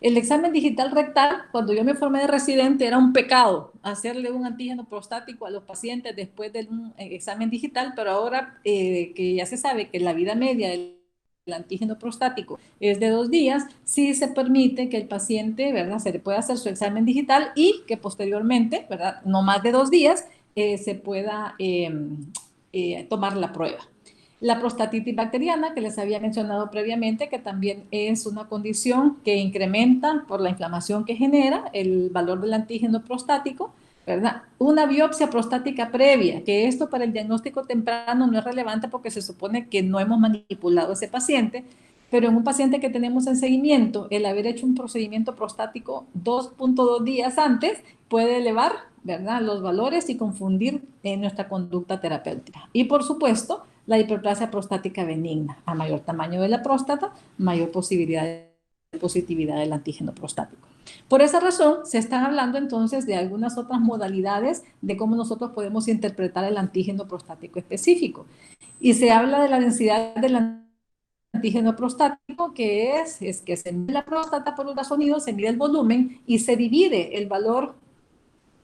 El examen digital rectal, cuando yo me formé de residente, era un pecado hacerle un antígeno prostático a los pacientes después de un examen digital, pero ahora que ya se sabe que la vida media del antígeno prostático es de 2 días, sí se permite que el paciente, ¿verdad?, se le pueda hacer su examen digital y que posteriormente, ¿verdad?, no más de 2 días, se pueda tomar la prueba. La prostatitis bacteriana, que les había mencionado previamente, que también es una condición que incrementa por la inflamación que genera el valor del antígeno prostático, ¿verdad? Una biopsia prostática previa, que esto para el diagnóstico temprano no es relevante porque se supone que no hemos manipulado a ese paciente, pero en un paciente que tenemos en seguimiento, el haber hecho un procedimiento prostático 2.2 días antes puede elevar, ¿verdad?, los valores y confundir nuestra conducta terapéutica. Y por supuesto, la hiperplasia prostática benigna. A mayor tamaño de la próstata, mayor posibilidad de positividad del antígeno prostático. Por esa razón, se están hablando entonces de algunas otras modalidades de cómo nosotros podemos interpretar el antígeno prostático específico. Y se habla de la densidad del antígeno prostático, que es que se mide la próstata por ultrasonido, se mide el volumen y se divide el valor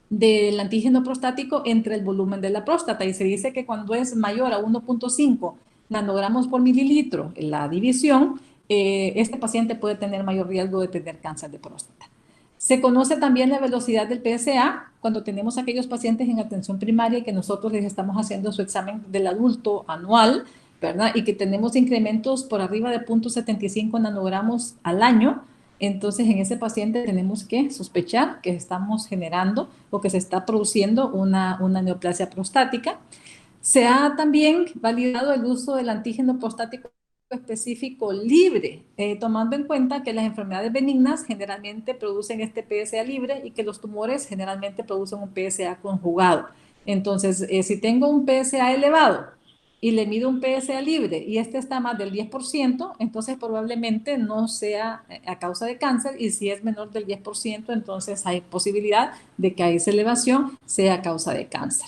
del antígeno prostático entre el volumen de la próstata, y se dice que cuando es mayor a 1.5 nanogramos por mililitro en la división, este paciente puede tener mayor riesgo de tener cáncer de próstata. Se conoce también la velocidad del PSA cuando tenemos aquellos pacientes en atención primaria y que nosotros les estamos haciendo su examen del adulto anual, ¿verdad? Y que tenemos incrementos por arriba de 0.75 nanogramos al año. Entonces, en ese paciente tenemos que sospechar que estamos generando o que se está produciendo una neoplasia prostática. Se ha también validado el uso del antígeno prostático específico libre, tomando en cuenta que las enfermedades benignas generalmente producen este PSA libre y que los tumores generalmente producen un PSA conjugado. Entonces, si tengo un PSA elevado y le mido un PSA libre y este está más del 10%, entonces probablemente no sea a causa de cáncer, y si es menor del 10%, entonces hay posibilidad de que esa elevación sea a causa de cáncer.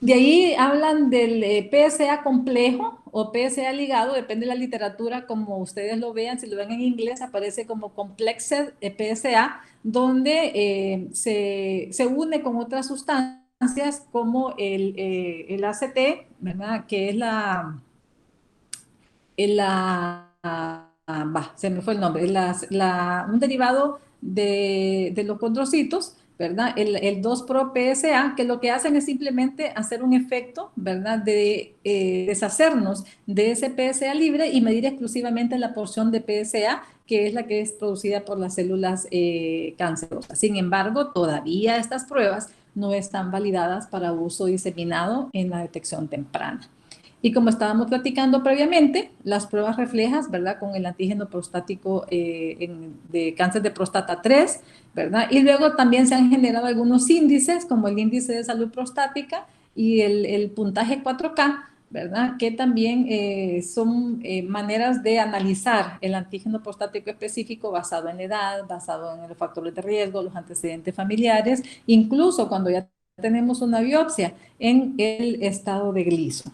De ahí hablan del PSA complejo o PSA ligado, depende de la literatura, como ustedes lo vean. Si lo ven en inglés, aparece como Complexed PSA, donde se une con otras sustancias como el ACT, ¿verdad?, que es se me fue el nombre, un derivado de los condrocitos, ¿verdad? El 2-Pro-PSA, que lo que hacen es simplemente hacer un efecto, ¿verdad?, de deshacernos de ese PSA libre y medir exclusivamente la porción de PSA, que es la que es producida por las células cancerosas. Sin embargo, todavía estas pruebas no están validadas para uso diseminado en la detección temprana. Y como estábamos platicando previamente, las pruebas reflejas, ¿verdad?, con el antígeno prostático de cáncer de próstata 3, ¿verdad? Y luego también se han generado algunos índices, como el índice de salud prostática y el puntaje 4K, ¿verdad?, que también son maneras de analizar el antígeno prostático específico basado en la edad, basado en los factores de riesgo, los antecedentes familiares, incluso cuando ya tenemos una biopsia en el estado de Gleason.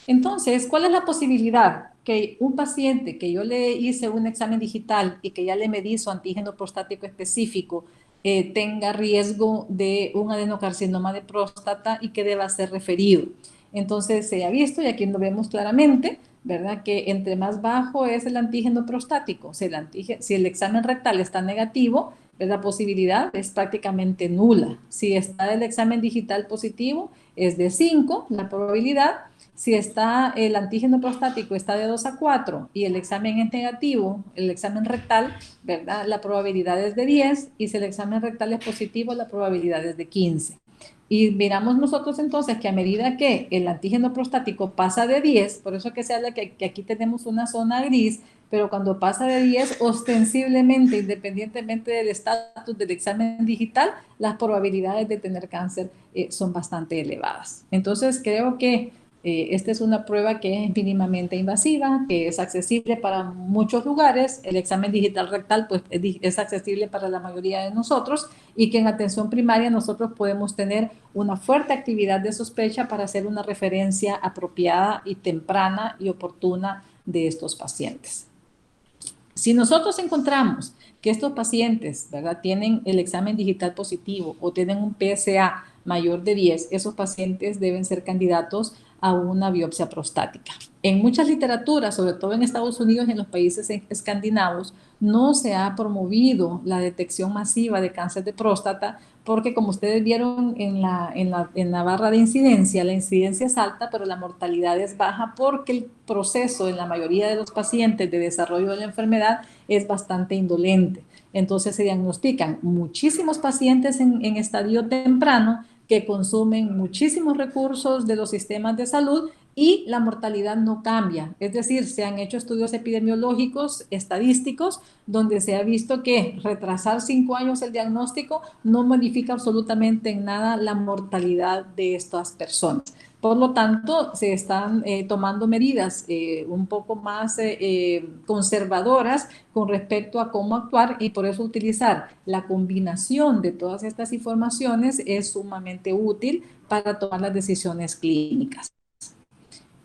Entonces, ¿cuál es la posibilidad? Que un paciente que yo le hice un examen digital y que ya le medí su antígeno prostático específico tenga riesgo de un adenocarcinoma de próstata y que deba ser referido. Entonces, se ha visto, y aquí lo vemos claramente, ¿verdad?, que entre más bajo es el antígeno prostático, si el examen rectal está negativo, la posibilidad es prácticamente nula. Si está el examen digital positivo, es de 5 la probabilidad. Si está el antígeno prostático está de 2 a 4 y el examen es negativo, el examen rectal, ¿verdad?, la probabilidad es de 10, y si el examen rectal es positivo, la probabilidad es de 15. Y miramos nosotros entonces que a medida que el antígeno prostático pasa de 10, por eso que se habla que aquí tenemos una zona gris, pero cuando pasa de 10, ostensiblemente, independientemente del estatus del examen digital, las probabilidades de tener cáncer son bastante elevadas. Entonces, creo que esta es una prueba que es mínimamente invasiva, que es accesible para muchos lugares. El examen digital rectal pues, es accesible para la mayoría de nosotros, y que en atención primaria nosotros podemos tener una fuerte actividad de sospecha para hacer una referencia apropiada y temprana y oportuna de estos pacientes. Si nosotros encontramos que estos pacientes, ¿verdad?, tienen el examen digital positivo o tienen un PSA mayor de 10, esos pacientes deben ser candidatos a una biopsia prostática. En muchas literaturas, sobre todo en Estados Unidos y en los países escandinavos, no se ha promovido la detección masiva de cáncer de próstata porque, como ustedes vieron en la barra de incidencia, la incidencia es alta, pero la mortalidad es baja porque el proceso en la mayoría de los pacientes de desarrollo de la enfermedad es bastante indolente. Entonces se diagnostican muchísimos pacientes en estadio temprano que consumen muchísimos recursos de los sistemas de salud y la mortalidad no cambia. Es decir, se han hecho estudios epidemiológicos, estadísticos, donde se ha visto que retrasar 5 años el diagnóstico no modifica absolutamente en nada la mortalidad de estas personas. Por lo tanto, se están tomando medidas un poco más conservadoras con respecto a cómo actuar, y por eso utilizar la combinación de todas estas informaciones es sumamente útil para tomar las decisiones clínicas.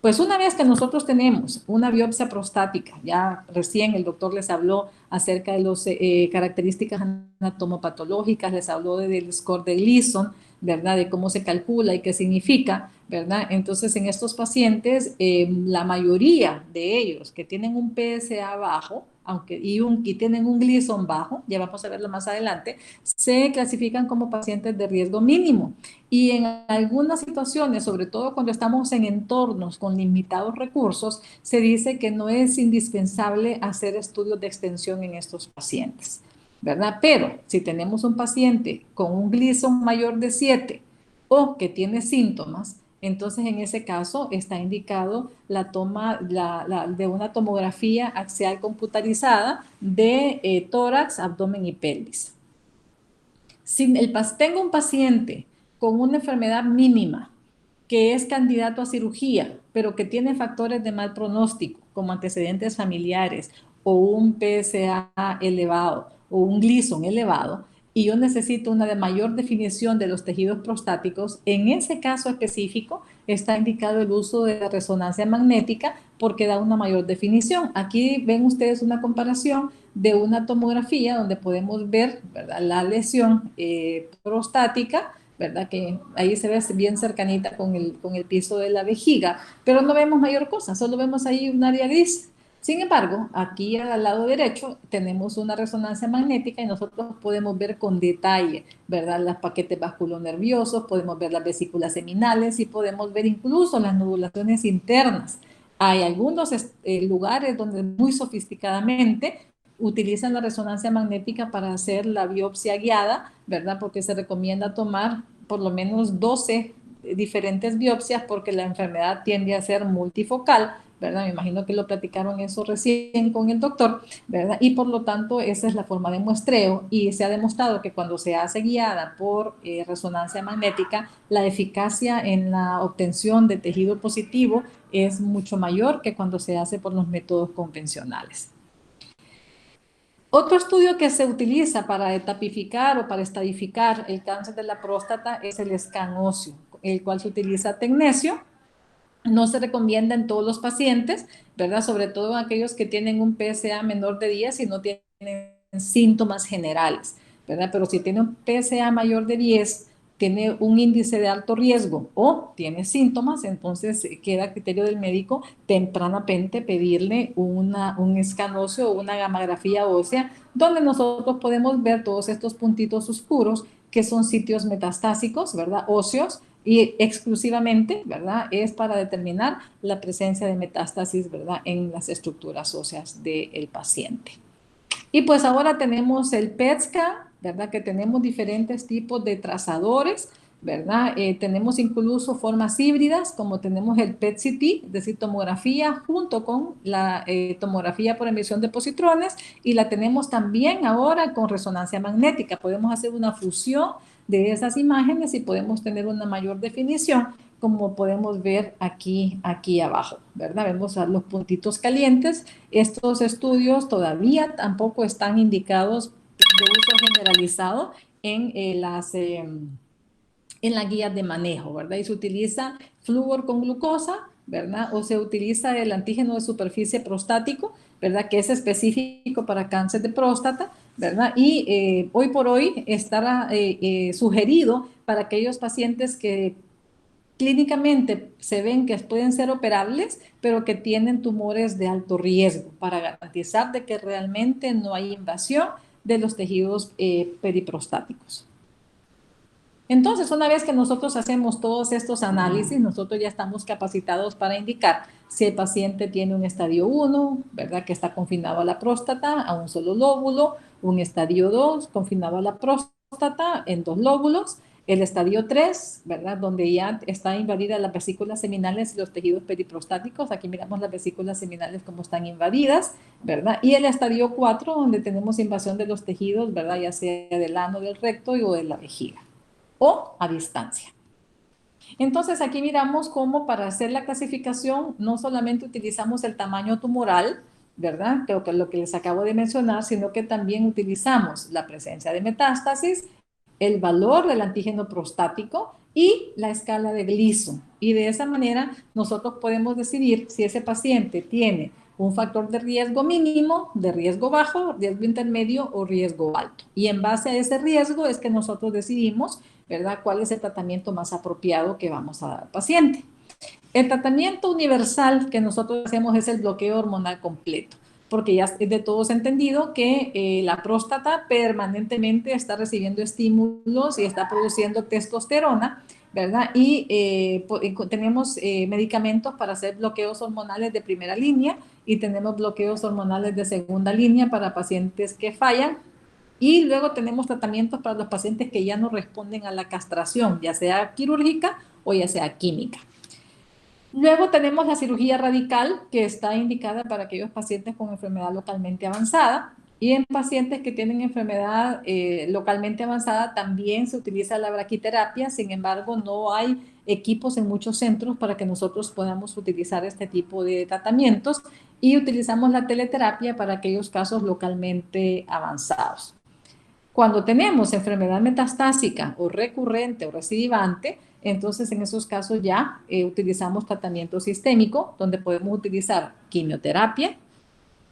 Pues una vez que nosotros tenemos una biopsia prostática, ya recién el doctor les habló acerca de las características anatomopatológicas, les habló del score de Gleason, ¿verdad? De cómo se calcula y qué significa, ¿verdad? Entonces, en estos pacientes, la mayoría de ellos que tienen un PSA bajo, y tienen un Gleason bajo, ya vamos a verlo más adelante, se clasifican como pacientes de riesgo mínimo. Y en algunas situaciones, sobre todo cuando estamos en entornos con limitados recursos, se dice que no es indispensable hacer estudios de extensión en estos pacientes, ¿verdad? Pero si tenemos un paciente con un Gleason mayor de 7 o que tiene síntomas, entonces en ese caso está indicado la toma de una tomografía axial computarizada de tórax, abdomen y pelvis. Si tengo un paciente con una enfermedad mínima que es candidato a cirugía, pero que tiene factores de mal pronóstico, como antecedentes familiares o un PSA elevado o un Gleason elevado, y yo necesito una de mayor definición de los tejidos prostáticos, en ese caso específico está indicado el uso de la resonancia magnética porque da una mayor definición. Aquí ven ustedes una comparación de una tomografía donde podemos ver, ¿verdad?, la lesión prostática, ¿verdad? Que ahí se ve bien cercanita con el piso de la vejiga, pero no vemos mayor cosa, solo vemos ahí un área gris. Sin embargo, aquí al lado derecho tenemos una resonancia magnética y nosotros podemos ver con detalle, ¿verdad?, los paquetes vasculonerviosos, podemos ver las vesículas seminales y podemos ver incluso las nodulaciones internas. Hay algunos lugares donde muy sofisticadamente utilizan la resonancia magnética para hacer la biopsia guiada, ¿verdad? Porque se recomienda tomar por lo menos 12 diferentes biopsias porque la enfermedad tiende a ser multifocal, ¿verdad? Me imagino que lo platicaron eso recién con el doctor, ¿verdad? Y por lo tanto, esa es la forma de muestreo y se ha demostrado que cuando se hace guiada por resonancia magnética, la eficacia en la obtención de tejido positivo es mucho mayor que cuando se hace por los métodos convencionales. Otro estudio que se utiliza para etapificar o para estadificar el cáncer de la próstata es el escan óseo, el cual se utiliza tecnesio. No se recomienda en todos los pacientes, ¿verdad? Sobre todo aquellos que tienen un PSA menor de 10 y no tienen síntomas generales, ¿verdad? Pero si tiene un PSA mayor de 10, tiene un índice de alto riesgo o tiene síntomas, entonces queda a criterio del médico tempranamente pedirle un escan óseo o una gamografía ósea, donde nosotros podemos ver todos estos puntitos oscuros que son sitios metastásicos, ¿verdad? Óseos, y exclusivamente, ¿verdad?, es para determinar la presencia de metástasis, ¿verdad?, en las estructuras óseas del paciente. Y pues ahora tenemos el PET-SCAN, ¿verdad?, que tenemos diferentes tipos de trazadores, ¿verdad? Tenemos incluso formas híbridas, como tenemos el PET-CT, es decir, tomografía junto con la tomografía por emisión de positrones, y la tenemos también ahora con resonancia magnética. Podemos hacer una fusión de esas imágenes y podemos tener una mayor definición, como podemos ver aquí abajo, ¿verdad? Vemos los puntitos calientes. Estos estudios todavía tampoco están indicados de uso generalizado en las guías de manejo, ¿verdad? Y se utiliza flúor con glucosa, ¿verdad? O se utiliza el antígeno de superficie prostático, ¿verdad?, que es específico para cáncer de próstata, ¿verdad? Y hoy por hoy estará sugerido para aquellos pacientes que clínicamente se ven que pueden ser operables, pero que tienen tumores de alto riesgo para garantizar de que realmente no hay invasión de los tejidos periprostáticos. Entonces, una vez que nosotros hacemos todos estos análisis, nosotros ya estamos capacitados para indicar si el paciente tiene un estadio 1, ¿verdad? Que está confinado a la próstata, a un solo lóbulo, un estadio 2, confinado a la próstata en 2 lóbulos, el estadio 3, ¿verdad? Donde ya está invadida las vesículas seminales y los tejidos periprostáticos. Aquí miramos las vesículas seminales como están invadidas, ¿verdad? Y el estadio 4, donde tenemos invasión de los tejidos, ¿verdad? Ya sea del ano, del recto o de la vejiga, o a distancia. Entonces aquí miramos cómo para hacer la clasificación no solamente utilizamos el tamaño tumoral, ¿verdad? Creo que es lo que les acabo de mencionar, sino que también utilizamos la presencia de metástasis, el valor del antígeno prostático y la escala de Gleason. Y de esa manera nosotros podemos decidir si ese paciente tiene un factor de riesgo mínimo, de riesgo bajo, riesgo intermedio o riesgo alto. Y en base a ese riesgo es que nosotros decidimos, ¿verdad?, cuál es el tratamiento más apropiado que vamos a dar al paciente. El tratamiento universal que nosotros hacemos es el bloqueo hormonal completo, porque ya es de todos entendido que la próstata permanentemente está recibiendo estímulos y está produciendo testosterona, ¿verdad? Y tenemos medicamentos para hacer bloqueos hormonales de primera línea y tenemos bloqueos hormonales de segunda línea para pacientes que fallan. Y luego tenemos tratamientos para los pacientes que ya no responden a la castración, ya sea quirúrgica o ya sea química. Luego tenemos la cirugía radical, que está indicada para aquellos pacientes con enfermedad localmente avanzada, y en pacientes que tienen enfermedad localmente avanzada también se utiliza la braquiterapia. Sin embargo, no hay equipos en muchos centros para que nosotros podamos utilizar este tipo de tratamientos, y utilizamos la teleterapia para aquellos casos localmente avanzados. Cuando tenemos enfermedad metastásica o recurrente o recidivante, entonces en esos casos ya utilizamos tratamiento sistémico, donde podemos utilizar quimioterapia,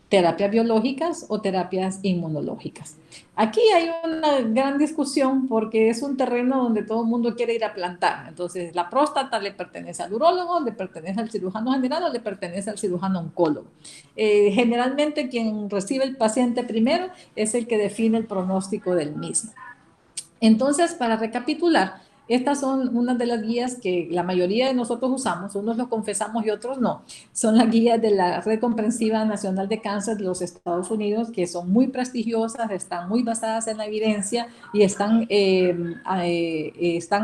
terapias biológicas o terapias inmunológicas. Aquí hay una gran discusión porque es un terreno donde todo el mundo quiere ir a plantar. Entonces, la próstata le pertenece al urólogo, le pertenece al cirujano general o le pertenece al cirujano oncólogo. Generalmente quien recibe el paciente primero es el que define el pronóstico del mismo. Entonces, para recapitular, estas son unas de las guías que la mayoría de nosotros usamos, unos lo confesamos y otros no. Son las guías de la Red Comprensiva Nacional de Cáncer de los Estados Unidos, que son muy prestigiosas, están muy basadas en la evidencia y están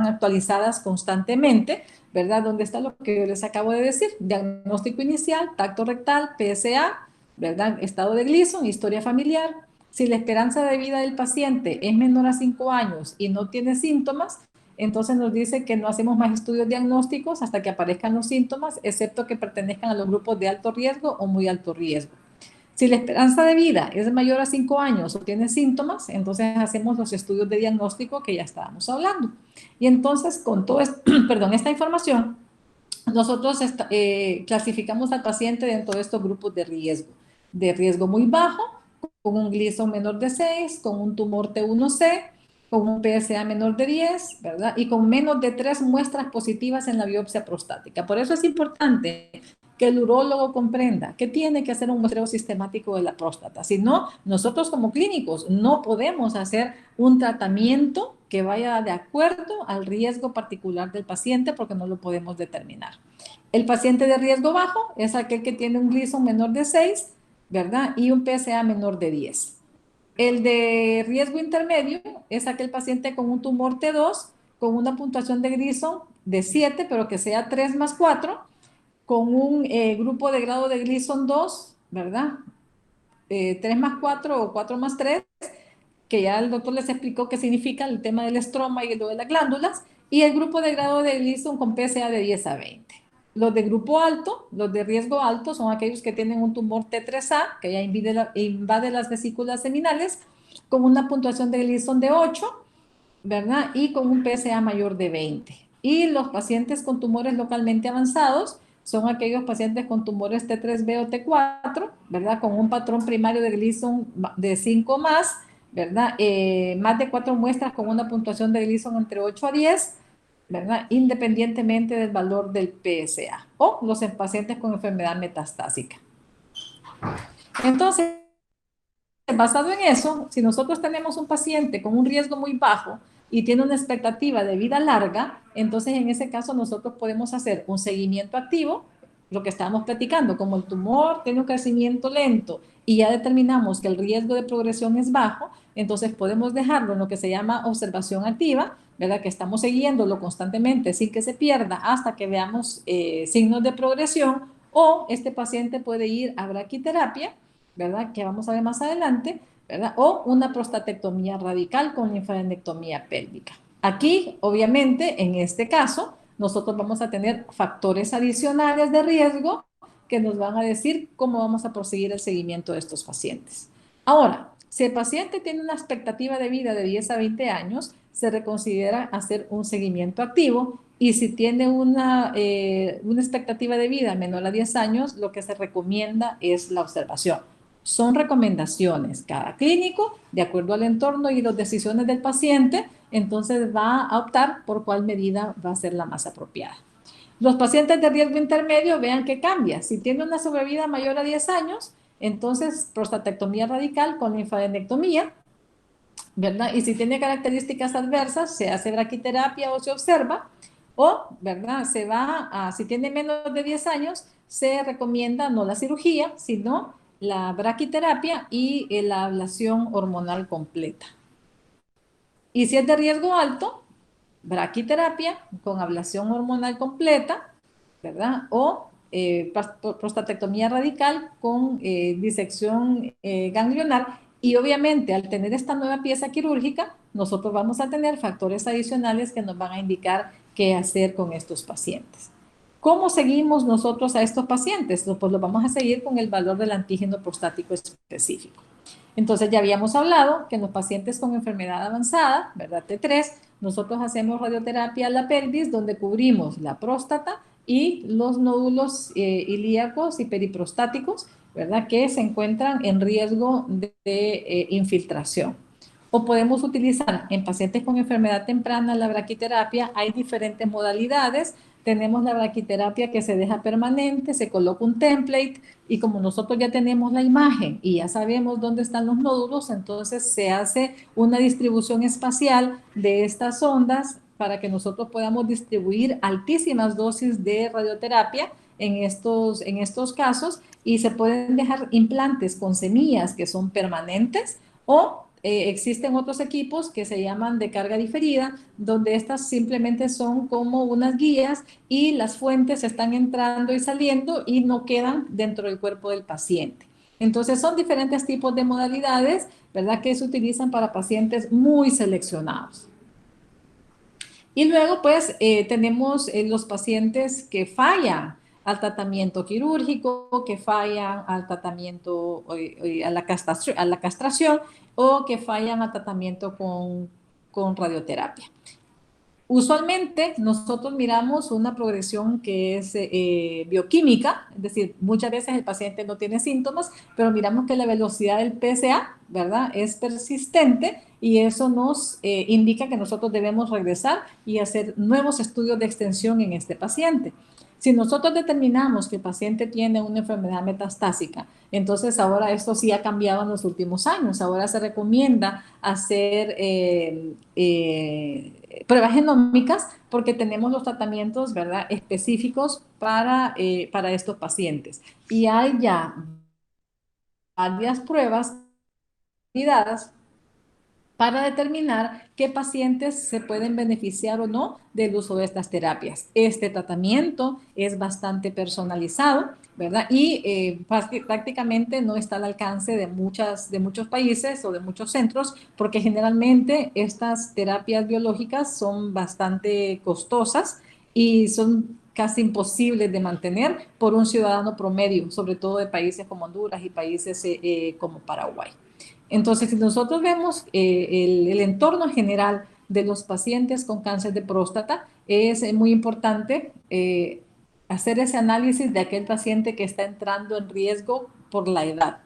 actualizadas constantemente, ¿verdad? Donde está lo que yo les acabo de decir: diagnóstico inicial, tacto rectal, PSA, ¿verdad? Estado de Gleason, historia familiar. Si la esperanza de vida del paciente es menor a 5 años y no tiene síntomas, entonces nos dice que no hacemos más estudios diagnósticos hasta que aparezcan los síntomas, excepto que pertenezcan a los grupos de alto riesgo o muy alto riesgo. Si la esperanza de vida es mayor a 5 años o tiene síntomas, entonces hacemos los estudios de diagnóstico que ya estábamos hablando. Y entonces, con todo esta información, nosotros clasificamos al paciente dentro de estos grupos de riesgo muy bajo, con un Gleason menor de 6, con un tumor T1C, con un PSA menor de 10, ¿verdad? Y con menos de 3 muestras positivas en la biopsia prostática. Por eso es importante que el urólogo comprenda que tiene que hacer un muestreo sistemático de la próstata. Si no, nosotros como clínicos no podemos hacer un tratamiento que vaya de acuerdo al riesgo particular del paciente, porque no lo podemos determinar. El paciente de riesgo bajo es aquel que tiene un Gleason menor de 6, ¿verdad? Y un PSA menor de 10. El de riesgo intermedio es aquel paciente con un tumor T2, con una puntuación de Gleason de 7, pero que sea 3 más 4, con un grupo de grado de Gleason 2, ¿verdad? 3 más 4 o 4 más 3, que ya el doctor les explicó qué significa el tema del estroma y lo de las glándulas, y el grupo de grado de Gleason con PSA de 10 a 20. Los de grupo alto, los de riesgo alto, son aquellos que tienen un tumor T3A, que ya invade las vesículas seminales, con una puntuación de Gleason de 8, ¿verdad? Y con un PSA mayor de 20. Y los pacientes con tumores localmente avanzados son aquellos pacientes con tumores T3B o T4, ¿verdad? Con un patrón primario de Gleason de 5 más, ¿verdad? Más de 4 muestras con una puntuación de Gleason entre 8 a 10, ¿verdad? Independientemente del valor del PSA o los pacientes con enfermedad metastásica. Entonces, basado en eso, si nosotros tenemos un paciente con un riesgo muy bajo y tiene una expectativa de vida larga, entonces en ese caso nosotros podemos hacer un seguimiento activo, lo que estábamos platicando, como el tumor tiene un crecimiento lento y ya determinamos que el riesgo de progresión es bajo, entonces podemos dejarlo en lo que se llama observación activa, ¿verdad? Que estamos siguiéndolo constantemente sin que se pierda hasta que veamos signos de progresión, o este paciente puede ir a braquiterapia, ¿verdad? Que vamos a ver más adelante, ¿verdad? O una prostatectomía radical con linfadenectomía pélvica. Aquí, obviamente, en este caso, nosotros vamos a tener factores adicionales de riesgo que nos van a decir cómo vamos a proseguir el seguimiento de estos pacientes. Ahora, si el paciente tiene una expectativa de vida de 10 a 20 años, se reconsidera hacer un seguimiento activo, y si tiene una expectativa de vida menor a 10 años, lo que se recomienda es la observación. Son recomendaciones. Cada clínico, de acuerdo al entorno y las decisiones del paciente, entonces va a optar por cuál medida va a ser la más apropiada. Los pacientes de riesgo intermedio, vean que cambia. Si tiene una sobrevida mayor a 10 años, entonces prostatectomía radical con linfadenectomía, ¿verdad? Y si tiene características adversas, se hace braquiterapia o se observa, o, ¿verdad? Se va a, si tiene menos de 10 años, se recomienda no la cirugía, sino la braquiterapia y la ablación hormonal completa. Y si es de riesgo alto, braquiterapia con ablación hormonal completa, ¿verdad? O prostatectomía radical con disección ganglionar. Y obviamente, al tener esta nueva pieza quirúrgica, nosotros vamos a tener factores adicionales que nos van a indicar qué hacer con estos pacientes. ¿Cómo seguimos nosotros a estos pacientes? Pues lo vamos a seguir con el valor del antígeno prostático específico. Entonces ya habíamos hablado que en los pacientes con enfermedad avanzada, ¿verdad? T3, nosotros hacemos radioterapia a la pelvis, donde cubrimos la próstata y los nódulos ilíacos y periprostáticos, ¿verdad? Que se encuentran en riesgo de infiltración. O podemos utilizar en pacientes con enfermedad temprana la braquiterapia. Hay diferentes modalidades. Tenemos la braquiterapia que se deja permanente, se coloca un template, y como nosotros ya tenemos la imagen y ya sabemos dónde están los nódulos, entonces se hace una distribución espacial de estas ondas para que nosotros podamos distribuir altísimas dosis de radioterapia en estos casos, y se pueden dejar implantes con semillas que son permanentes, o existen otros equipos que se llaman de carga diferida, donde estas simplemente son como unas guías y las fuentes están entrando y saliendo y no quedan dentro del cuerpo del paciente. Entonces son diferentes tipos de modalidades, ¿verdad?, que se utilizan para pacientes muy seleccionados. Y luego, pues, tenemos los pacientes que fallan al tratamiento quirúrgico, que fallan al tratamiento, a la castración, o que fallan al tratamiento con radioterapia. Usualmente nosotros miramos una progresión que es bioquímica, es decir, muchas veces el paciente no tiene síntomas, pero miramos que la velocidad del PSA, ¿verdad?, es persistente, y eso nos indica que nosotros debemos regresar y hacer nuevos estudios de extensión en este paciente. Si nosotros determinamos que el paciente tiene una enfermedad metastásica, entonces ahora esto sí ha cambiado en los últimos años. Ahora se recomienda hacer pruebas genómicas, porque tenemos los tratamientos, ¿verdad?, específicos para estos pacientes. Y hay ya varias pruebas validadas para determinar qué pacientes se pueden beneficiar o no del uso de estas terapias. Este tratamiento es bastante personalizado, ¿verdad? Y prácticamente no está al alcance de muchos países o de muchos centros, porque generalmente estas terapias biológicas son bastante costosas y son casi imposibles de mantener por un ciudadano promedio, sobre todo de países como Honduras y países como Paraguay. Entonces, si nosotros vemos el entorno general de los pacientes con cáncer de próstata, es muy importante hacer ese análisis de aquel paciente que está entrando en riesgo por la edad.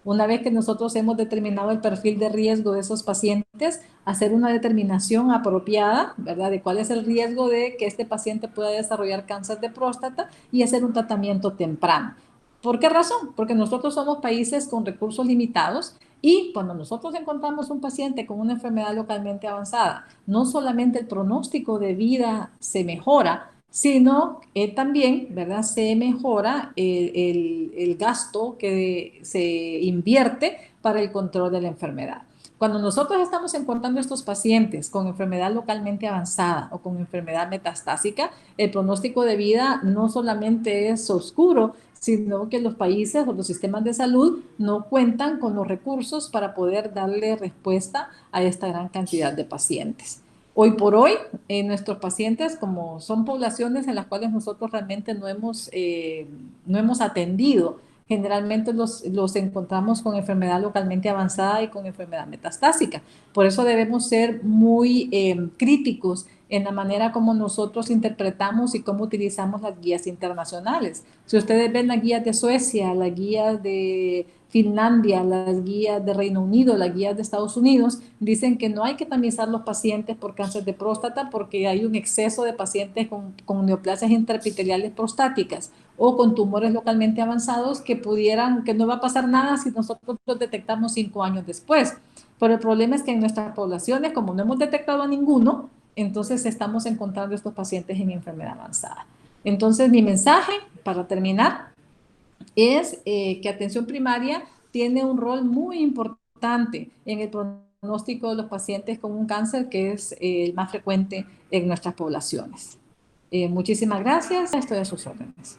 Una vez que nosotros hemos determinado el perfil de riesgo de esos pacientes, hacer una determinación apropiada, ¿verdad?, de cuál es el riesgo de que este paciente pueda desarrollar cáncer de próstata y hacer un tratamiento temprano. ¿Por qué razón? Porque nosotros somos países con recursos limitados y cuando nosotros encontramos un paciente con una enfermedad localmente avanzada, no solamente el pronóstico de vida se mejora, sino también, ¿verdad?, se mejora el gasto que se invierte para el control de la enfermedad. Cuando nosotros estamos encontrando estos pacientes con enfermedad localmente avanzada o con enfermedad metastásica, el pronóstico de vida no solamente es oscuro, sino que los países o los sistemas de salud no cuentan con los recursos para poder darle respuesta a esta gran cantidad de pacientes. Hoy por hoy, nuestros pacientes, como son poblaciones en las cuales nosotros realmente no hemos atendido, generalmente los encontramos con enfermedad localmente avanzada y con enfermedad metastásica. Por eso debemos ser muy críticos en la manera como nosotros interpretamos y cómo utilizamos las guías internacionales. Si ustedes ven las guías de Suecia, las guías de Finlandia, las guías de Reino Unido, las guías de Estados Unidos, dicen que no hay que tamizar los pacientes por cáncer de próstata porque hay un exceso de pacientes con neoplasias intraepiteliales prostáticas o con tumores localmente avanzados que no va a pasar nada si nosotros los detectamos 5 años después. Pero el problema es que en nuestras poblaciones, como no hemos detectado a ninguno, entonces estamos encontrando estos pacientes en enfermedad avanzada. Entonces, mi mensaje, para terminar, es que atención primaria tiene un rol muy importante en el pronóstico de los pacientes con un cáncer que es el más frecuente en nuestras poblaciones. Muchísimas gracias. Estoy a sus órdenes.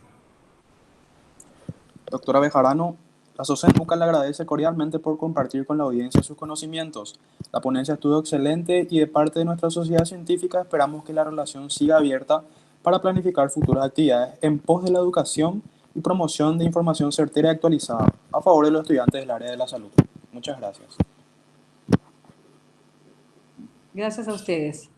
Doctora Bejarano, la SOCEN UCA le agradece cordialmente por compartir con la audiencia sus conocimientos. La ponencia estuvo excelente y de parte de nuestra sociedad científica esperamos que la relación siga abierta para planificar futuras actividades en pos de la educación y promoción de información certera y actualizada a favor de los estudiantes del área de la salud. Muchas gracias. Gracias a ustedes.